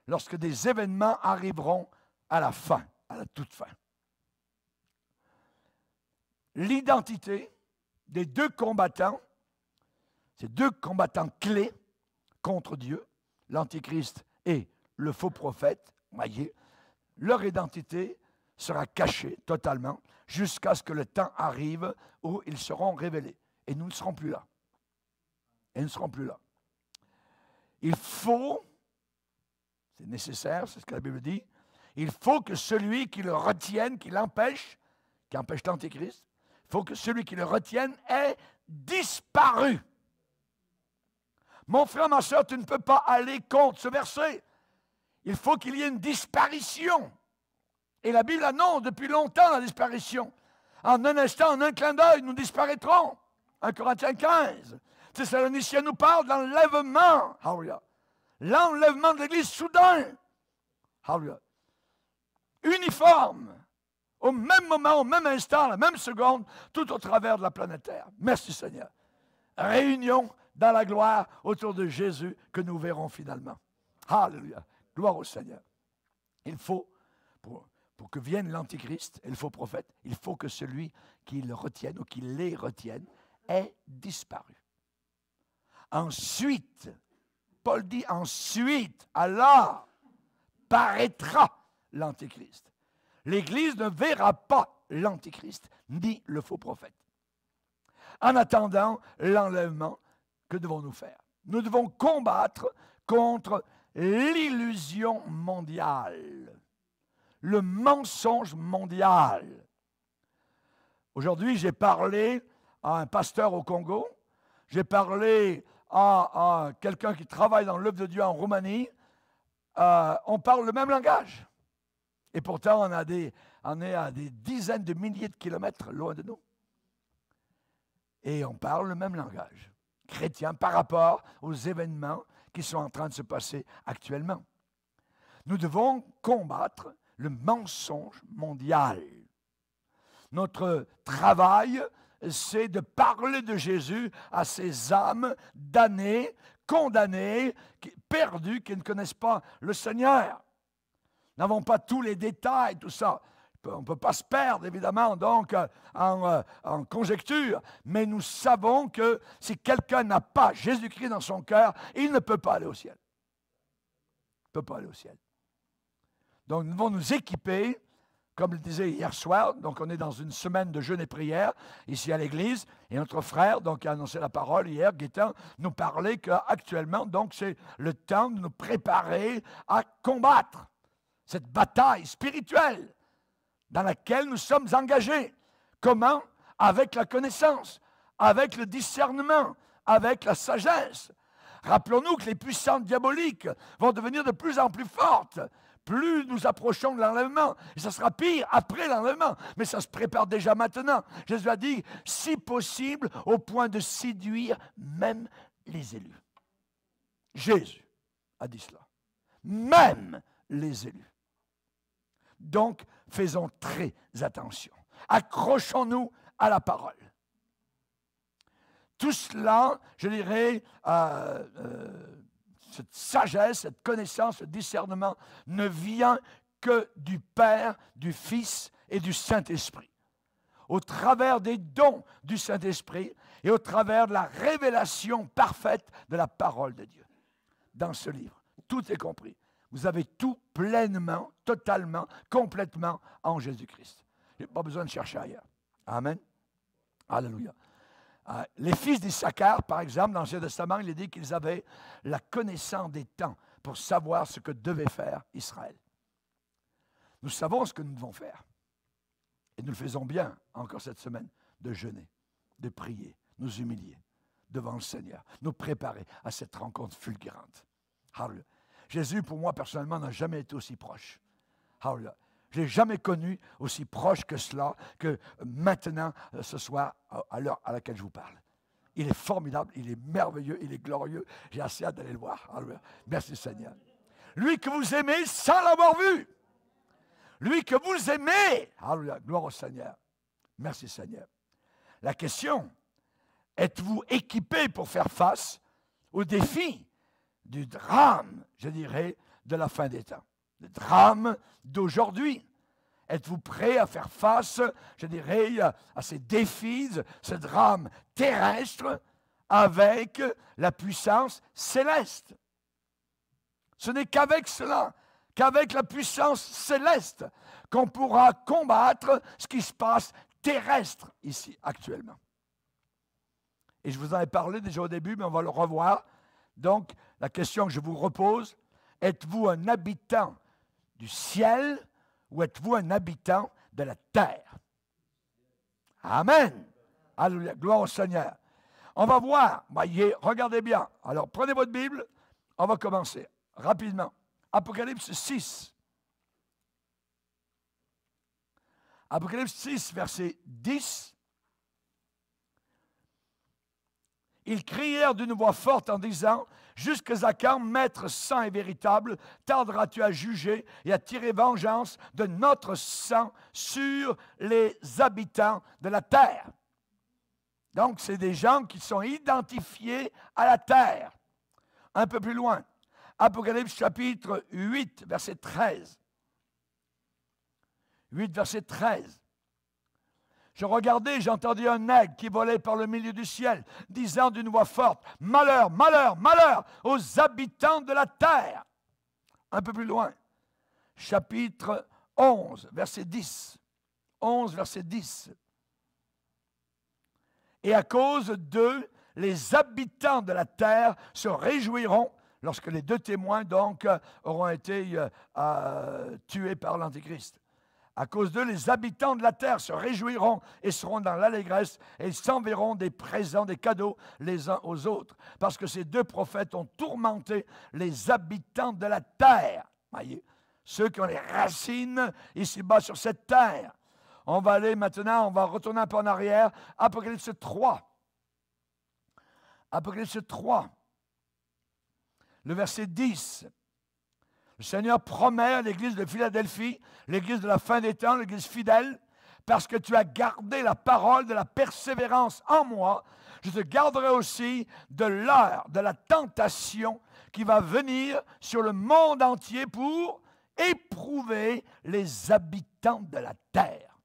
Speaker 1: lorsque des événements arriveront à la fin, à la toute fin. L'identité des deux combattants, ces deux combattants clés contre Dieu, l'Antichrist et le faux prophète, voyez, leur identité sera cachée totalement jusqu'à ce que le temps arrive où ils seront révélés. Et nous ne serons plus là. Et nous ne serons plus là. Il faut, c'est nécessaire, c'est ce que la Bible dit, il faut que celui qui le retienne, qui l'empêche, qui empêche l'Antéchrist, il faut que celui qui le retienne ait disparu. Mon frère, ma soeur, tu ne peux pas aller contre ce verset. Il faut qu'il y ait une disparition. Et la Bible annonce depuis longtemps la disparition. En un instant, en un clin d'œil, nous disparaîtrons. 1 Corinthiens 15. Thessaloniciens nous parle de l'enlèvement. Hallelujah. L'enlèvement de l'Église soudain. Hallelujah. Uniforme. Au même moment, au même instant, la même seconde, tout au travers de la planète Terre. Merci Seigneur. Réunion dans la gloire autour de Jésus que nous verrons finalement. Alléluia. Gloire au Seigneur. Il faut, pour que vienne l'Antichrist et le faux prophète, il faut que celui qui le retienne ou qui les retienne ait disparu. Ensuite, Paul dit ensuite, alors paraîtra l'Antichrist. L'Église ne verra pas l'Antichrist ni le faux prophète. En attendant l'enlèvement, que devons-nous faire? Nous devons combattre contre l'illusion mondiale, le mensonge mondial. Aujourd'hui, j'ai parlé à un pasteur au Congo, j'ai parlé à quelqu'un qui travaille dans l'œuvre de Dieu en Roumanie. On parle le même langage. Et pourtant, on est à des dizaines de milliers de kilomètres loin de nous. Et on parle le même langage chrétien par rapport aux événements qui sont en train de se passer actuellement. Nous devons combattre le mensonge mondial. Notre travail, c'est de parler de Jésus à ces âmes damnées, condamnées, perdues, qui ne connaissent pas le Seigneur. Nous n'avons pas tous les détails, tout ça. On ne peut pas se perdre, évidemment, donc, en conjecture, mais nous savons que si quelqu'un n'a pas Jésus-Christ dans son cœur, il ne peut pas aller au ciel. Il ne peut pas aller au ciel. Donc, nous devons nous équiper, comme le disait hier soir, donc on est dans une semaine de jeûne et prière, ici à l'église, et notre frère, donc, qui a annoncé la parole hier, Gaétan, nous parlait qu'actuellement, donc, c'est le temps de nous préparer à combattre cette bataille spirituelle dans laquelle nous sommes engagés. Comment? Avec la connaissance, avec le discernement, avec la sagesse. Rappelons-nous que les puissances diaboliques vont devenir de plus en plus fortes, plus nous approchons de l'enlèvement. Et ça sera pire après l'enlèvement, mais ça se prépare déjà maintenant. Jésus a dit, si possible, au point de séduire même les élus. Jésus a dit cela. Même les élus. Donc, faisons très attention. Accrochons-nous à la parole. Tout cela, je dirais, cette sagesse, cette connaissance, ce discernement ne vient que du Père, du Fils et du Saint-Esprit. Au travers des dons du Saint-Esprit et au travers de la révélation parfaite de la parole de Dieu. dans ce livre. Tout est compris. Vous avez tout pleinement, totalement, complètement en Jésus-Christ. Il n'y a pas besoin de chercher ailleurs. Amen. Alléluia. Les fils d'Issachar, par exemple, dans l'Ancien Testament, il est dit qu'ils avaient la connaissance des temps pour savoir ce que devait faire Israël. Nous savons ce que nous devons faire. Et nous le faisons bien, encore cette semaine, de jeûner, de prier, nous humilier devant le Seigneur, nous préparer à cette rencontre fulgurante. Hallelujah. Jésus, pour moi, personnellement, n'a jamais été aussi proche. Hallelujah. Je n'ai jamais connu aussi proche que cela, que maintenant, ce soir, à l'heure à laquelle je vous parle. Il est formidable, il est merveilleux, il est glorieux. J'ai assez hâte d'aller le voir. Hallelujah. Merci Seigneur. Lui que vous aimez sans l'avoir vu. Lui que vous aimez. Hallelujah. Gloire au Seigneur. Merci Seigneur. La question, êtes-vous équipé pour faire face au défi du drame, je dirais, de la fin des temps? Le drame d'aujourd'hui. Êtes-vous prêt à faire face, je dirais, à ces défis, ce drame terrestre avec la puissance céleste? Ce n'est qu'avec cela, qu'avec la puissance céleste, qu'on pourra combattre ce qui se passe terrestre ici, actuellement. Et je vous en ai parlé déjà au début, mais on va le revoir. Donc, la question que je vous repose, êtes-vous un habitant du ciel ou êtes-vous un habitant de la terre? Amen. Alléluia. Gloire au Seigneur. On va voir. Voyez, regardez bien. Alors, prenez votre Bible. On va commencer rapidement. Apocalypse 6. Apocalypse 6, verset 10. Ils crièrent d'une voix forte en disant « Jusqu'à quand, Maître saint et véritable, tarderas-tu à juger et à tirer vengeance de notre sang sur les habitants de la terre? » Donc, c'est des gens qui sont identifiés à la terre. Un peu plus loin, Apocalypse chapitre 8, verset 13. 8, verset 13. Je regardais, j'entendis un aigle qui volait par le milieu du ciel, disant d'une voix forte, « Malheur, malheur, malheur aux habitants de la terre !» Un peu plus loin, chapitre 11, verset 10. 11, verset 10. Et à cause d'eux, les habitants de la terre se réjouiront lorsque les deux témoins, donc, auront été tués par l'Antéchrist. À cause d'eux, les habitants de la terre se réjouiront et seront dans l'allégresse et ils s'enverront des présents, des cadeaux les uns aux autres. Parce que ces deux prophètes ont tourmenté les habitants de la terre. Voyez, ceux qui ont les racines ici-bas sur cette terre. On va aller maintenant, on va retourner un peu en arrière. Apocalypse 3. Apocalypse 3. Le verset 10. Le Seigneur promet à l'église de Philadelphie, l'église de la fin des temps, l'église fidèle, parce que tu as gardé la parole de la persévérance en moi, je te garderai aussi de l'heure, de la tentation qui va venir sur le monde entier pour éprouver les habitants de la terre.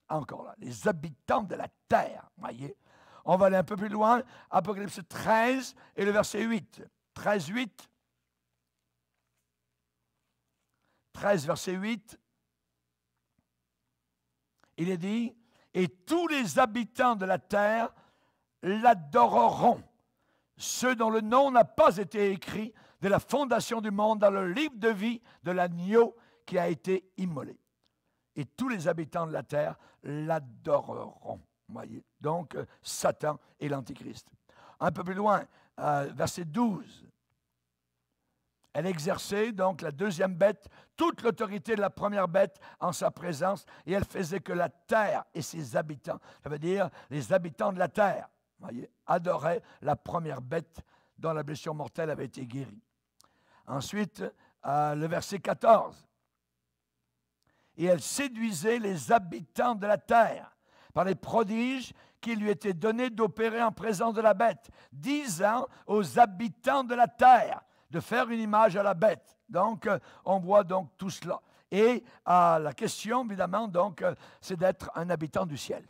Speaker 1: Encore là, les habitants de la terre, voyez. On va aller un peu plus loin, Apocalypse 13 et le verset 8. 13, 8. 13, verset 8, il est dit, « Et tous les habitants de la terre l'adoreront, ceux dont le nom n'a pas été écrit de la fondation du monde dans le livre de vie de l'agneau qui a été immolé. Et tous les habitants de la terre l'adoreront. » Voyez, donc, Satan et l'Antichrist. Un peu plus loin, verset 12. Elle exerçait, donc, la deuxième bête, toute l'autorité de la première bête en sa présence, et elle faisait que la terre et ses habitants, ça veut dire les habitants de la terre, voyez, adoraient la première bête dont la blessure mortelle avait été guérie. Ensuite, le verset 14. Et elle séduisait les habitants de la terre par les prodiges qui lui étaient donnés d'opérer en présence de la bête, disant aux habitants de la terre de faire une image à la bête. Donc, on voit donc tout cela. Et la question, évidemment, donc, c'est d'être un habitant du ciel.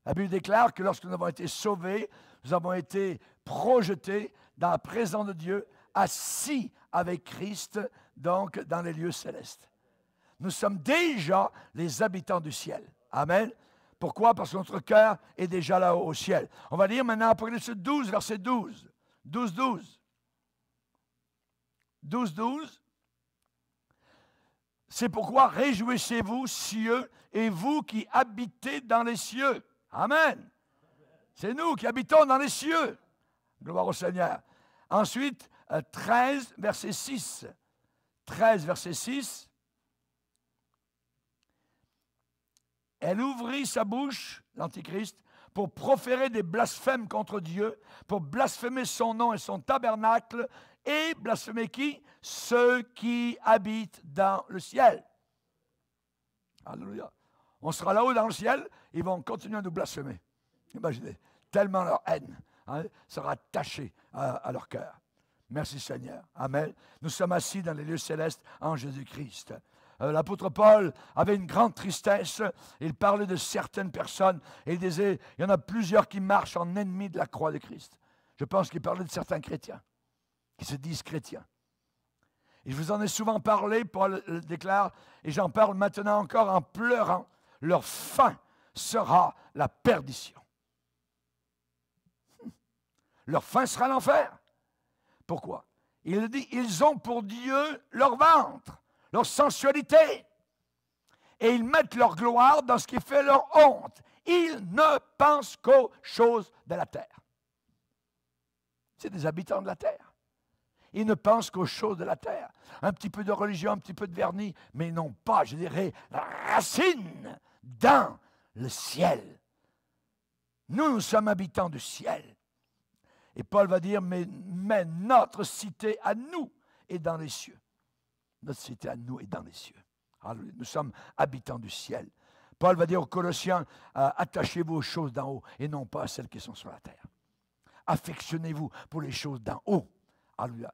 Speaker 1: La Bible déclare que lorsque nous avons été sauvés, nous avons été projetés dans la présence de Dieu, assis avec Christ, donc dans les lieux célestes. Nous sommes déjà les habitants du ciel. Amen. Pourquoi? Parce que notre cœur est déjà là au ciel. On va lire maintenant Apocalypse 12, verset 12. 12, 12. 12, 12. C'est pourquoi réjouissez-vous, cieux, et vous qui habitez dans les cieux. Amen. C'est nous qui habitons dans les cieux. Gloire au Seigneur. Ensuite, 13, verset 6. 13, verset 6. Elle ouvrit sa bouche, l'Antichrist, pour proférer des blasphèmes contre Dieu, pour blasphémer son nom et son tabernacle, et blasphémer qui? Ceux qui habitent dans le ciel. Alléluia. On sera là-haut dans le ciel, ils vont continuer à nous blasphémer. Imaginez, tellement leur haine sera attachée à leur cœur. Merci Seigneur. Amen. Nous sommes assis dans les lieux célestes en Jésus-Christ. L'apôtre Paul avait une grande tristesse. Il parlait de certaines personnes et il disait, il y en a plusieurs qui marchent en ennemis de la croix de Christ. Je pense qu'il parlait de certains chrétiens qui se disent chrétiens. Et je vous en ai souvent parlé, Paul le déclare, et j'en parle maintenant encore en pleurant. Leur fin sera la perdition. Leur fin sera l'enfer. Pourquoi? Il dit, ils ont pour Dieu leur ventre, leur sensualité. Et ils mettent leur gloire dans ce qui fait leur honte. Ils ne pensent qu'aux choses de la terre. C'est des habitants de la terre. Ils ne pensent qu'aux choses de la terre. Un petit peu de religion, un petit peu de vernis, mais ils n'ont pas, je dirais, la racine dans le ciel. Nous sommes habitants du ciel. Et Paul va dire, mais notre cité à nous est dans les cieux. Notre cité à nous est dans les cieux. Alléluia. Nous sommes habitants du ciel. Paul va dire aux Colossiens, attachez-vous aux choses d'en haut et non pas à celles qui sont sur la terre. Affectionnez-vous pour les choses d'en haut. Alléluia.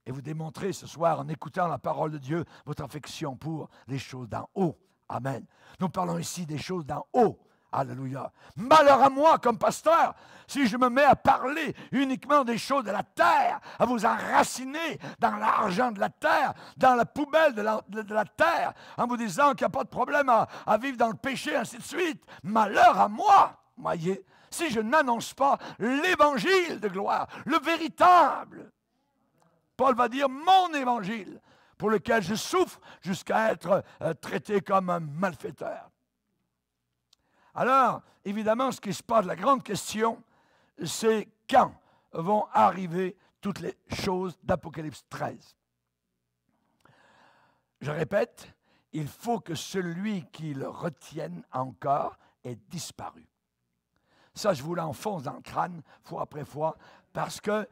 Speaker 1: Et vous démontrez ce soir, en écoutant la parole de Dieu, votre affection pour les choses d'en haut. Amen. Nous parlons ici des choses d'en haut. Alléluia. Malheur à moi comme pasteur, si je me mets à parler uniquement des choses de la terre, à vous enraciner dans l'argent de la terre, dans la poubelle de la terre, en vous disant qu'il n'y a pas de problème à vivre dans le péché, ainsi de suite. Malheur à moi, voyez, si je n'annonce pas l'évangile de gloire, le véritable. Paul va dire mon évangile, pour lequel je souffre jusqu'à être traité comme un malfaiteur. Alors, évidemment, ce qui se passe, la grande question, c'est quand vont arriver toutes les choses d'Apocalypse 13. Je répète, il faut que celui qui le retienne encore ait disparu. Ça, je vous l'enfonce dans le crâne, fois après fois, parce que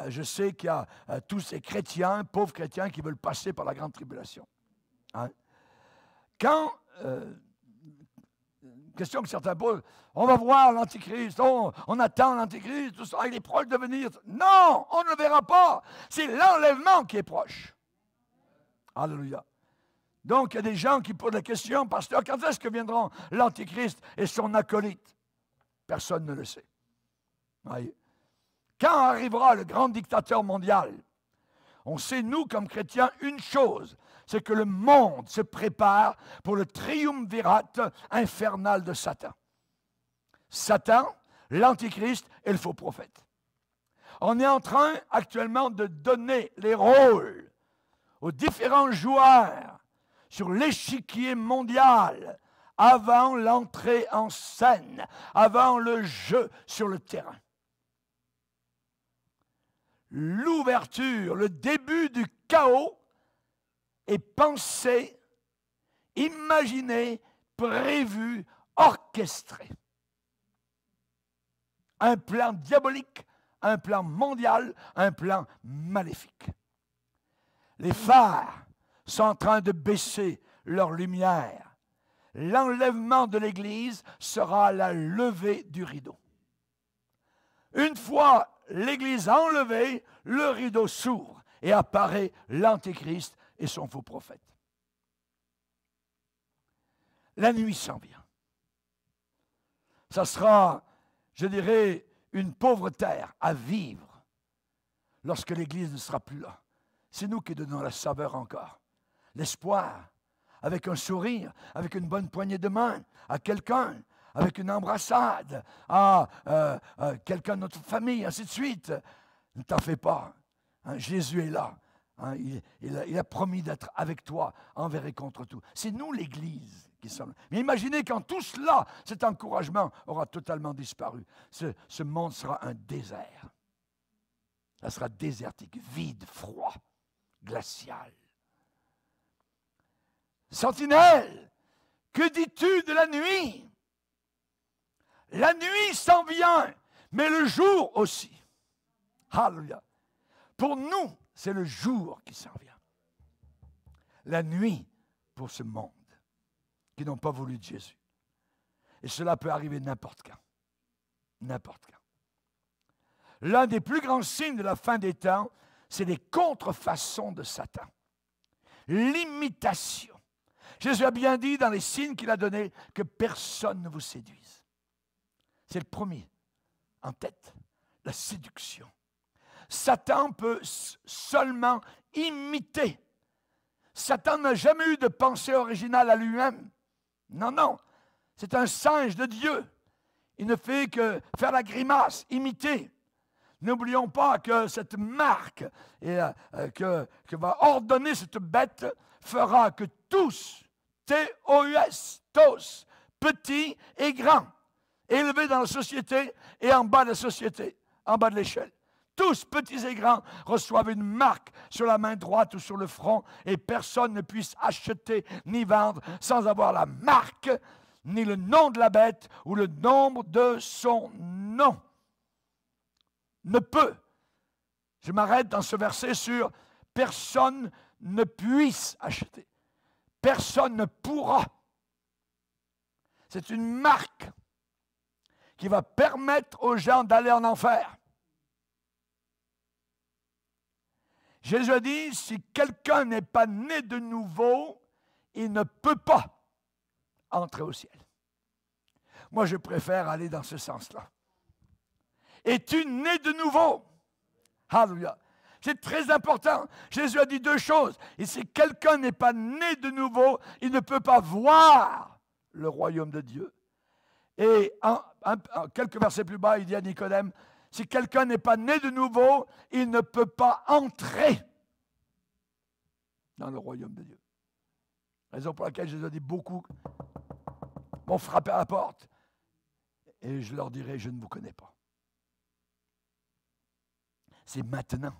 Speaker 1: je sais qu'il y a tous ces chrétiens, pauvres chrétiens, qui veulent passer par la grande tribulation. Hein? Quand... question que certains posent, on va voir l'Antichrist, on attend l'Antichrist, tout ça, il est proche de venir. Non, on ne le verra pas. C'est l'enlèvement qui est proche. Alléluia. Donc, il y a des gens qui posent la question, pasteur, quand est-ce que viendront l'Antichrist et son acolyte? Personne ne le sait. Voyez. Quand arrivera le grand dictateur mondial? On sait, nous, comme chrétiens, une chose, c'est que le monde se prépare pour le triumvirat infernal de Satan. Satan, l'Antichrist et le faux prophète. On est en train actuellement de donner les rôles aux différents joueurs sur l'échiquier mondial avant l'entrée en scène, avant le jeu sur le terrain. L'ouverture, le début du chaos est pensé, imaginé, prévu, orchestré. Un plan diabolique, un plan mondial, un plan maléfique. Les phares sont en train de baisser leur lumière. L'enlèvement de l'Église sera la levée du rideau. Une fois l'Église enlevée, le rideau s'ouvre et apparaît l'Antéchrist et son faux prophète. La nuit s'en vient. Ça sera, je dirais, une pauvre terre à vivre. lorsque l'Église ne sera plus là. C'est nous qui donnons la saveur encore, l'espoir, avec un sourire, avec une bonne poignée de main à quelqu'un, avec une embrassade à quelqu'un de notre famille, ainsi de suite. Ne t'en fais pas. Hein, Jésus est là. Hein, il a promis d'être avec toi envers et contre tout. C'est nous l'Église qui sommes. Mais imaginez quand tout cela, cet encouragement aura totalement disparu. Ce monde sera un désert. Ça sera désertique, vide, froid, glacial. Sentinelle, que dis-tu de la nuit? La nuit s'en vient, mais le jour aussi. Alléluia. Pour nous, c'est le jour qui s'en vient. La nuit pour ce monde qui n'ont pas voulu de Jésus. Et cela peut arriver n'importe quand. N'importe quand. L'un des plus grands signes de la fin des temps, c'est les contrefaçons de Satan. L'imitation. Jésus a bien dit dans les signes qu'il a donnés que personne ne vous séduise. C'est le premier en tête, la séduction. Satan peut seulement imiter. Satan n'a jamais eu de pensée originale à lui-même. Non, non. C'est un singe de Dieu. Il ne fait que faire la grimace, imiter. N'oublions pas que cette marque que va ordonner cette bête fera que tous, T-O-U-S, tous, petits et grands, élevés dans la société et en bas de la société, en bas de l'échelle, tous, petits et grands, reçoivent une marque sur la main droite ou sur le front et personne ne puisse acheter ni vendre sans avoir la marque, ni le nom de la bête ou le nombre de son nom. Ne peut. Je m'arrête dans ce verset sur personne ne puisse acheter. Personne ne pourra. C'est une marque qui va permettre aux gens d'aller en enfer. Jésus a dit, si quelqu'un n'est pas né de nouveau, il ne peut pas entrer au ciel. Moi, je préfère aller dans ce sens-là. Es-tu né de nouveau? Alléluia. C'est très important. Jésus a dit deux choses. Et si quelqu'un n'est pas né de nouveau, il ne peut pas voir le royaume de Dieu. Et quelques versets plus bas, il dit à Nicodème, si quelqu'un n'est pas né de nouveau, il ne peut pas entrer dans le royaume de Dieu. Raison pour laquelle Jésus a dit beaucoup vont frapper à la porte. Et je leur dirai, je ne vous connais pas. C'est maintenant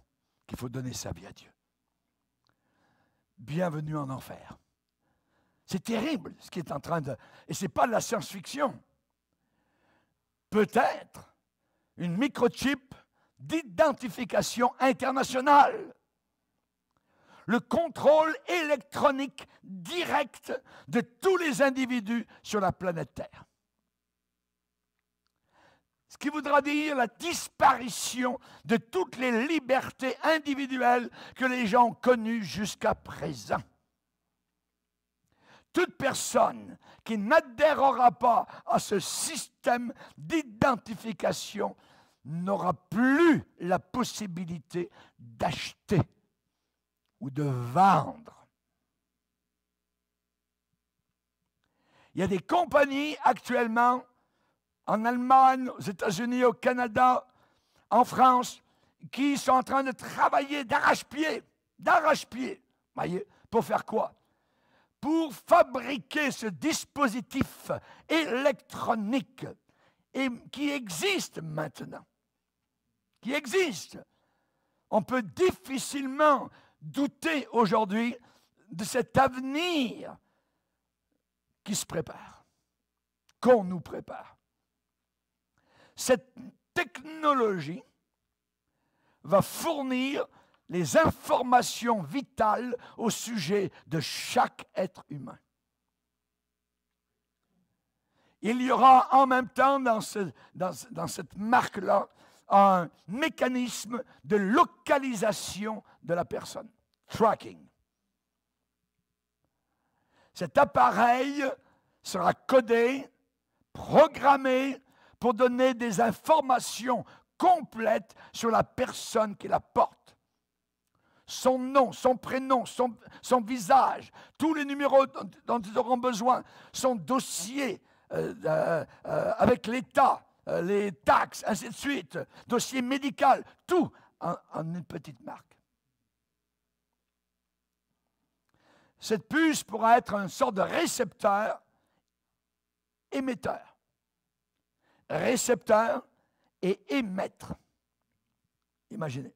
Speaker 1: qu'il faut donner sa vie à Dieu. Bienvenue en enfer. C'est terrible ce qui est en train de... Et ce n'est pas de la science-fiction. Peut-être une microchip d'identification internationale. Le contrôle électronique direct de tous les individus sur la planète Terre. Ce qui voudra dire la disparition de toutes les libertés individuelles que les gens ont connues jusqu'à présent. Toute personne qui n'adhérera pas à ce système d'identification n'aura plus la possibilité d'acheter ou de vendre. Il y a des compagnies actuellement en Allemagne, aux États-Unis, au Canada, en France, qui sont en train de travailler d'arrache-pied, voyez, pour faire quoi? Pour fabriquer ce dispositif électronique qui existe maintenant, qui existe. On peut difficilement douter aujourd'hui de cet avenir qui se prépare, qu'on nous prépare. Cette technologie va fournir les informations vitales au sujet de chaque être humain. Il y aura en même temps dans cette marque-là un mécanisme de localisation de la personne, tracking. Cet appareil sera codé, programmé pour donner des informations complète sur la personne qui la porte. Son nom, son prénom, son visage, tous les numéros dont ils auront besoin, son dossier avec l'État, les taxes, ainsi de suite, dossier médical, tout en une petite marque. Cette puce pourra être une sorte de récepteur, émetteur. Récepteur et émettre. Imaginez.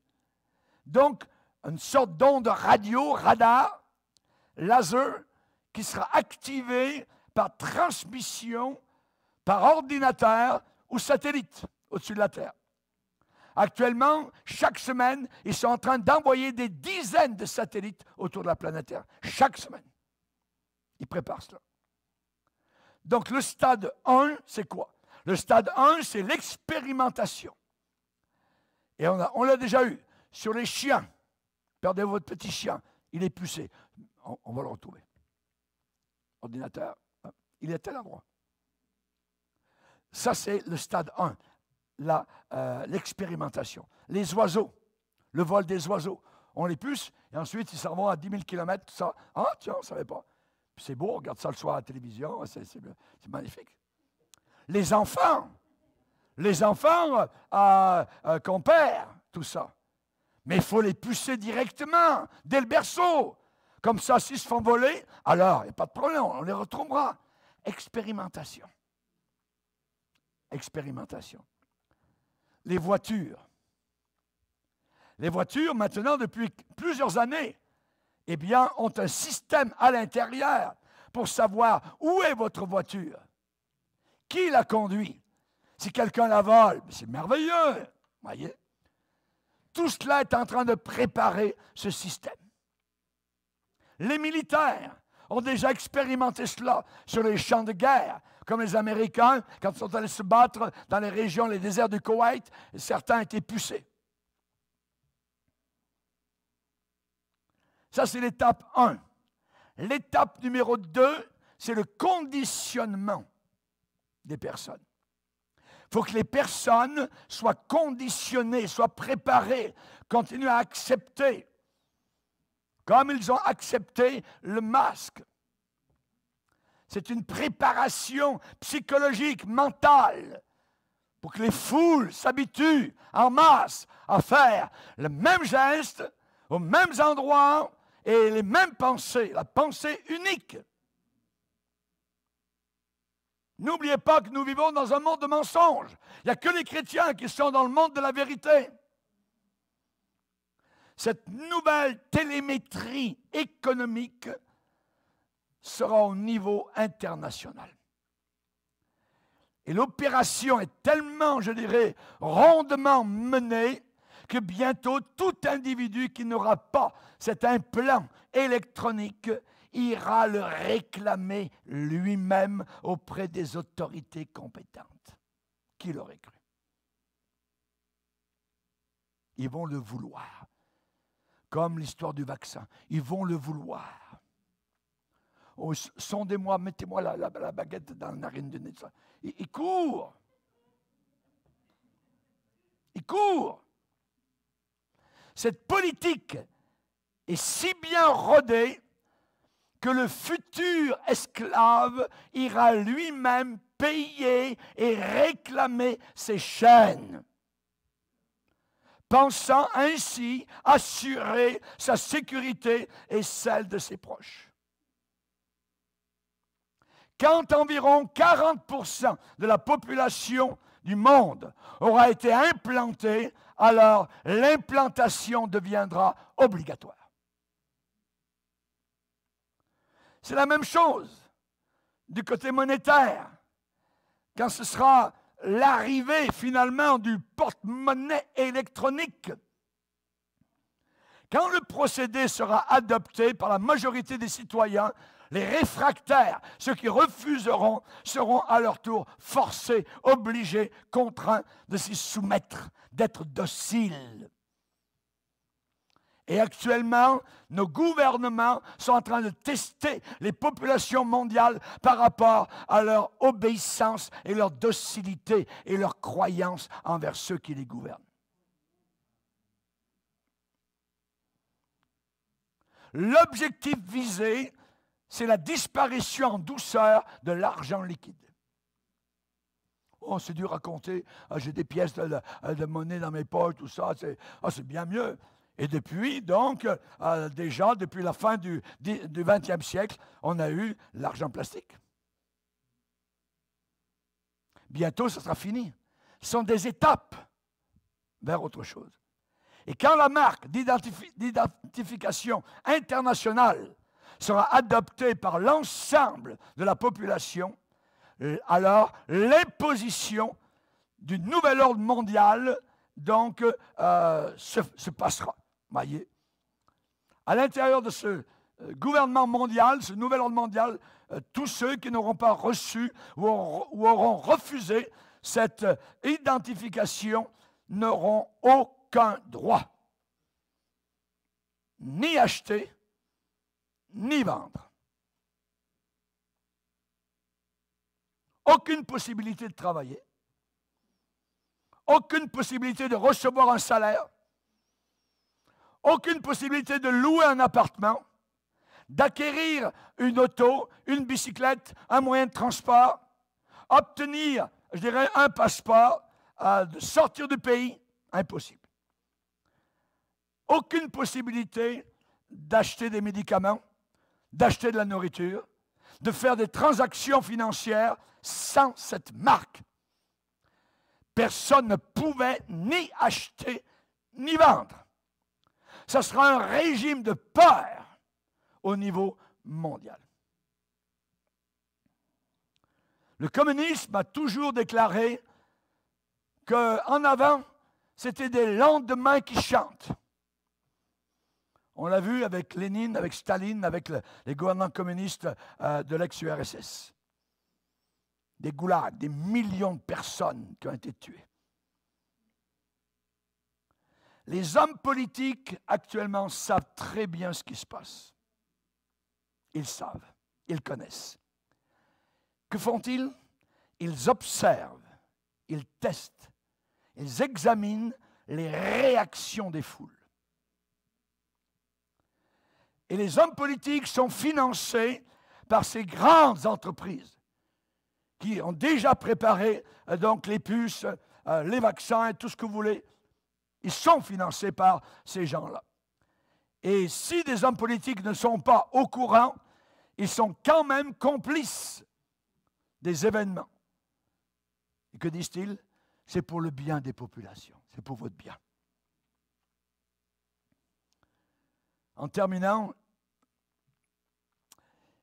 Speaker 1: Donc, une sorte d'onde radio, radar, laser, qui sera activée par transmission, par ordinateur ou satellite au-dessus de la Terre. Actuellement, chaque semaine, ils sont en train d'envoyer des dizaines de satellites autour de la planète Terre. Chaque semaine. Ils préparent cela. Donc, le stade 1, c'est quoi? Le stade 1, c'est l'expérimentation. Et on l'a déjà eu. Sur les chiens, perdez votre petit chien, il est pucé. On va le retrouver. Ordinateur, il est à tel endroit. Ça, c'est le stade 1. L'expérimentation. Les oiseaux, le vol des oiseaux, on les puce et ensuite ils s'en vont à 10 000 km, tout ça. Ah, tiens, on ne savait pas. Puis c'est beau, on regarde ça le soir à la télévision, c'est magnifique. Les enfants qu'on perd, tout ça. Mais il faut les pucer directement, dès le berceau. Comme ça, s'ils se font voler, alors, il n'y a pas de problème, on les retrouvera. Expérimentation. Expérimentation. Les voitures. Les voitures, maintenant, depuis plusieurs années, eh bien, ont un système à l'intérieur pour savoir où est votre voiture. Qui la conduit? Si quelqu'un la vole, c'est merveilleux. Voyez? Tout cela est en train de préparer ce système. Les militaires ont déjà expérimenté cela sur les champs de guerre, comme les Américains, quand ils sont allés se battre dans les régions, les déserts du Koweït, certains étaient pucés. Ça, c'est l'étape 1. L'étape numéro 2, c'est le conditionnement des personnes. Il faut que les personnes soient conditionnées, soient préparées, continuent à accepter, comme ils ont accepté le masque. C'est une préparation psychologique, mentale, pour que les foules s'habituent en masse à faire le même geste, aux mêmes endroits et les mêmes pensées, la pensée unique. N'oubliez pas que nous vivons dans un monde de mensonges. Il n'y a que les chrétiens qui sont dans le monde de la vérité. Cette nouvelle télémétrie économique sera au niveau international. Et l'opération est tellement, je dirais, rondement menée que bientôt tout individu qui n'aura pas cet implant électronique ira le réclamer lui-même auprès des autorités compétentes. Qui l'aurait cru? Ils vont le vouloir. Comme l'histoire du vaccin. Ils vont le vouloir. Oh, sondez-moi, mettez-moi la baguette dans la narine du nez. Il court. Il court. Cette politique est si bien rodée que le futur esclave ira lui-même payer et réclamer ses chaînes, pensant ainsi assurer sa sécurité et celle de ses proches. Quand environ 40% de la population du monde aura été implantée, alors l'implantation deviendra obligatoire. C'est la même chose du côté monétaire. Quand ce sera l'arrivée finalement du porte-monnaie électronique, quand le procédé sera adopté par la majorité des citoyens, les réfractaires, ceux qui refuseront, seront à leur tour forcés, obligés, contraints de s'y soumettre, d'être dociles. Et actuellement, nos gouvernements sont en train de tester les populations mondiales par rapport à leur obéissance et leur docilité et leur croyance envers ceux qui les gouvernent. L'objectif visé, c'est la disparition en douceur de l'argent liquide. Oh, c'est dur à compter. Ah, j'ai des pièces de monnaie dans mes poches, tout ça. C'est bien mieux. Et depuis, donc, déjà, depuis la fin du XXe siècle, on a eu l'argent plastique. Bientôt, ça sera fini. Ce sont des étapes vers autre chose. Et quand la marque d'identification internationale sera adoptée par l'ensemble de la population, alors l'imposition du nouvel ordre mondial donc, se passera. Voyez. À l'intérieur de ce gouvernement mondial, ce nouvel ordre mondial, tous ceux qui n'auront pas reçu ou auront refusé cette identification n'auront aucun droit, ni acheter, ni vendre. Aucune possibilité de travailler, aucune possibilité de recevoir un salaire, aucune possibilité de louer un appartement, d'acquérir une auto, une bicyclette, un moyen de transport, obtenir, je dirais, un passeport, de sortir du pays, impossible. Aucune possibilité d'acheter des médicaments, d'acheter de la nourriture, de faire des transactions financières sans cette marque. Personne ne pouvait ni acheter ni vendre. Ce sera un régime de peur au niveau mondial. Le communisme a toujours déclaré qu'en avant, c'était des lendemains qui chantent. On l'a vu avec Lénine, avec Staline, avec les gouvernements communistes de l'ex-URSS. Des goulags, des millions de personnes qui ont été tuées. Les hommes politiques actuellement savent très bien ce qui se passe. Ils savent, ils connaissent. Que font-ils? Ils observent, ils testent, ils examinent les réactions des foules. Et les hommes politiques sont financés par ces grandes entreprises qui ont déjà préparé donc les puces, les vaccins et tout ce que vous voulez. Ils sont financés par ces gens-là. Et si des hommes politiques ne sont pas au courant, ils sont quand même complices des événements. Et que disent-ils? C'est pour le bien des populations, c'est pour votre bien. En terminant,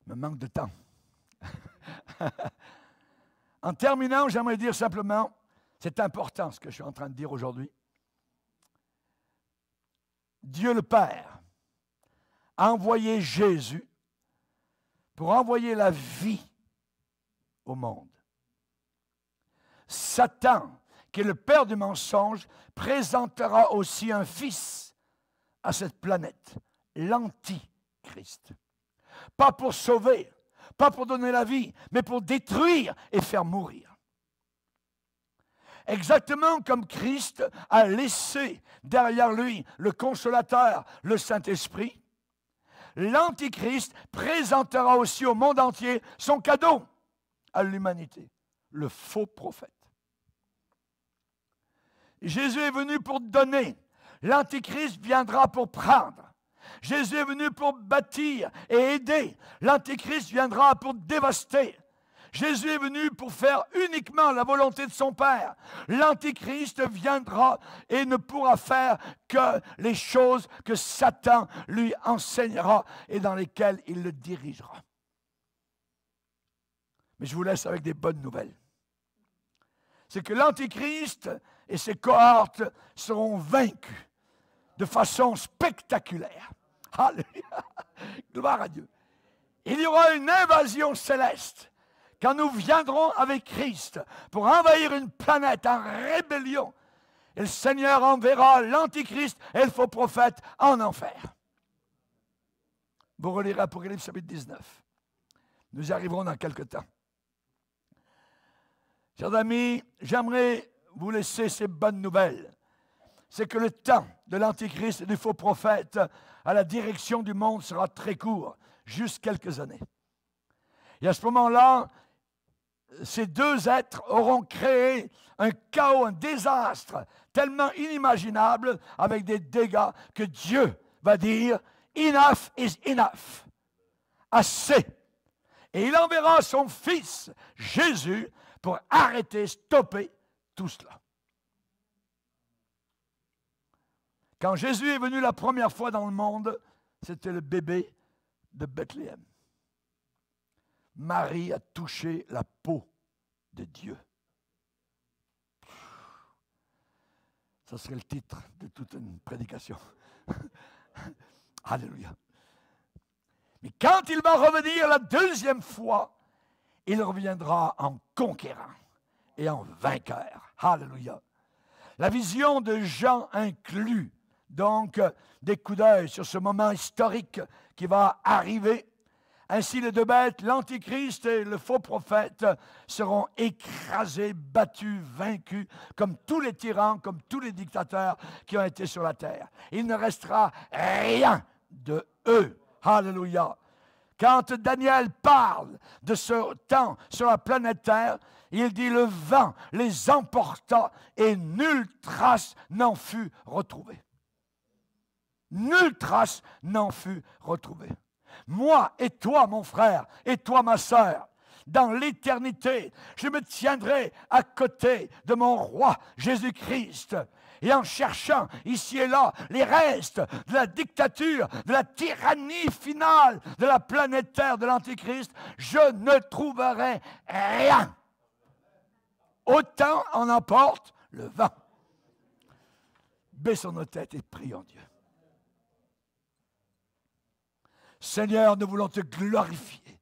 Speaker 1: il me manque de temps. En terminant, j'aimerais dire simplement, c'est important ce que je suis en train de dire aujourd'hui. Dieu le Père a envoyé Jésus pour envoyer la vie au monde. Satan, qui est le père du mensonge, présentera aussi un fils à cette planète, l'Antichrist. Pas pour sauver, pas pour donner la vie, mais pour détruire et faire mourir. Exactement comme Christ a laissé derrière lui le Consolateur, le Saint-Esprit, l'Antichrist présentera aussi au monde entier son cadeau à l'humanité, le faux prophète. Jésus est venu pour donner, l'Antichrist viendra pour prendre. Jésus est venu pour bâtir et aider, l'Antichrist viendra pour dévaster. Jésus est venu pour faire uniquement la volonté de son Père. L'Antichrist viendra et ne pourra faire que les choses que Satan lui enseignera et dans lesquelles il le dirigera. Mais je vous laisse avec des bonnes nouvelles. C'est que l'Antichrist et ses cohortes seront vaincus de façon spectaculaire. Alléluia! Gloire à Dieu. Il y aura une invasion céleste quand nous viendrons avec Christ pour envahir une planète en rébellion Et le Seigneur enverra l'Antichrist et le faux prophète en enfer. Vous relirez Apocalypse chapitre 19. Nous y arriverons dans quelques temps. Chers amis, j'aimerais vous laisser ces bonnes nouvelles. C'est que le temps de l'Antichrist et du faux prophète à la direction du monde sera très court, juste quelques années. Et à ce moment-là, ces deux êtres auront créé un chaos, un désastre tellement inimaginable avec des dégâts que Dieu va dire « Enough is enough ». Assez. Et il enverra son Fils, Jésus, pour arrêter, stopper tout cela. Quand Jésus est venu la première fois dans le monde, c'était le bébé de Bethléem. Marie a touché la peau de Dieu. Ça serait le titre de toute une prédication. Alléluia. Mais quand il va revenir la deuxième fois, il reviendra en conquérant et en vainqueur. Alléluia. La vision de Jean inclut donc des coups d'œil sur ce moment historique qui va arriver. Ainsi, les deux bêtes, l'Antichrist et le faux prophète, seront écrasés, battus, vaincus, comme tous les tyrans, comme tous les dictateurs qui ont été sur la terre. Il ne restera rien de eux. Alléluia. Quand Daniel parle de ce temps sur la planète Terre, il dit le vent les emporta et nulle trace n'en fut retrouvée. Nulle trace n'en fut retrouvée. Moi et toi, mon frère, et toi, ma sœur, dans l'éternité, je me tiendrai à côté de mon roi Jésus-Christ. Et en cherchant ici et là les restes de la dictature, de la tyrannie finale de la planète Terre, de l'Antichrist, je ne trouverai rien. Autant en emporte le vent. Baissons nos têtes et prions Dieu. Seigneur, nous voulons te glorifier.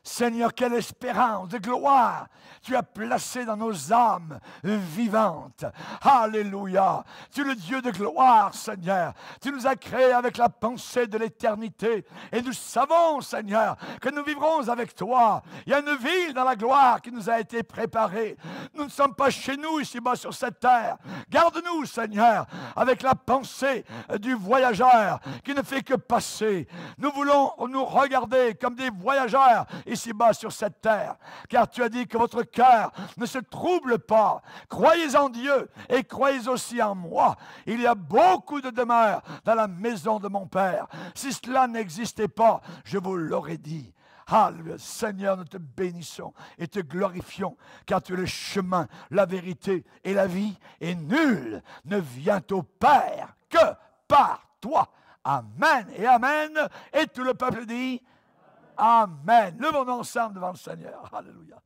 Speaker 1: Seigneur, quelle espérance de gloire tu as placé dans nos âmes vivantes. Alléluia. Tu es le Dieu de gloire, Seigneur. Tu nous as créés avec la pensée de l'éternité. Et nous savons, Seigneur, que nous vivrons avec toi. Il y a une ville dans la gloire qui nous a été préparée. Nous ne sommes pas chez nous, ici-bas sur cette terre. Garde-nous, Seigneur, avec la pensée du voyageur qui ne fait que passer. Nous voulons nous regarder comme des voyageurs ici-bas sur cette terre, car tu as dit que votre cœur ne se trouble pas. Croyez en Dieu et croyez aussi en moi. Il y a beaucoup de demeures dans la maison de mon Père. Si cela n'existait pas, je vous l'aurais dit. Alléluia. Seigneur, nous te bénissons et te glorifions, car tu es le chemin, la vérité et la vie, et nul ne vient au Père que par toi. Amen et amen. Et tout le peuple dit Amen. Levons-nous ensemble devant le Seigneur. Alléluia.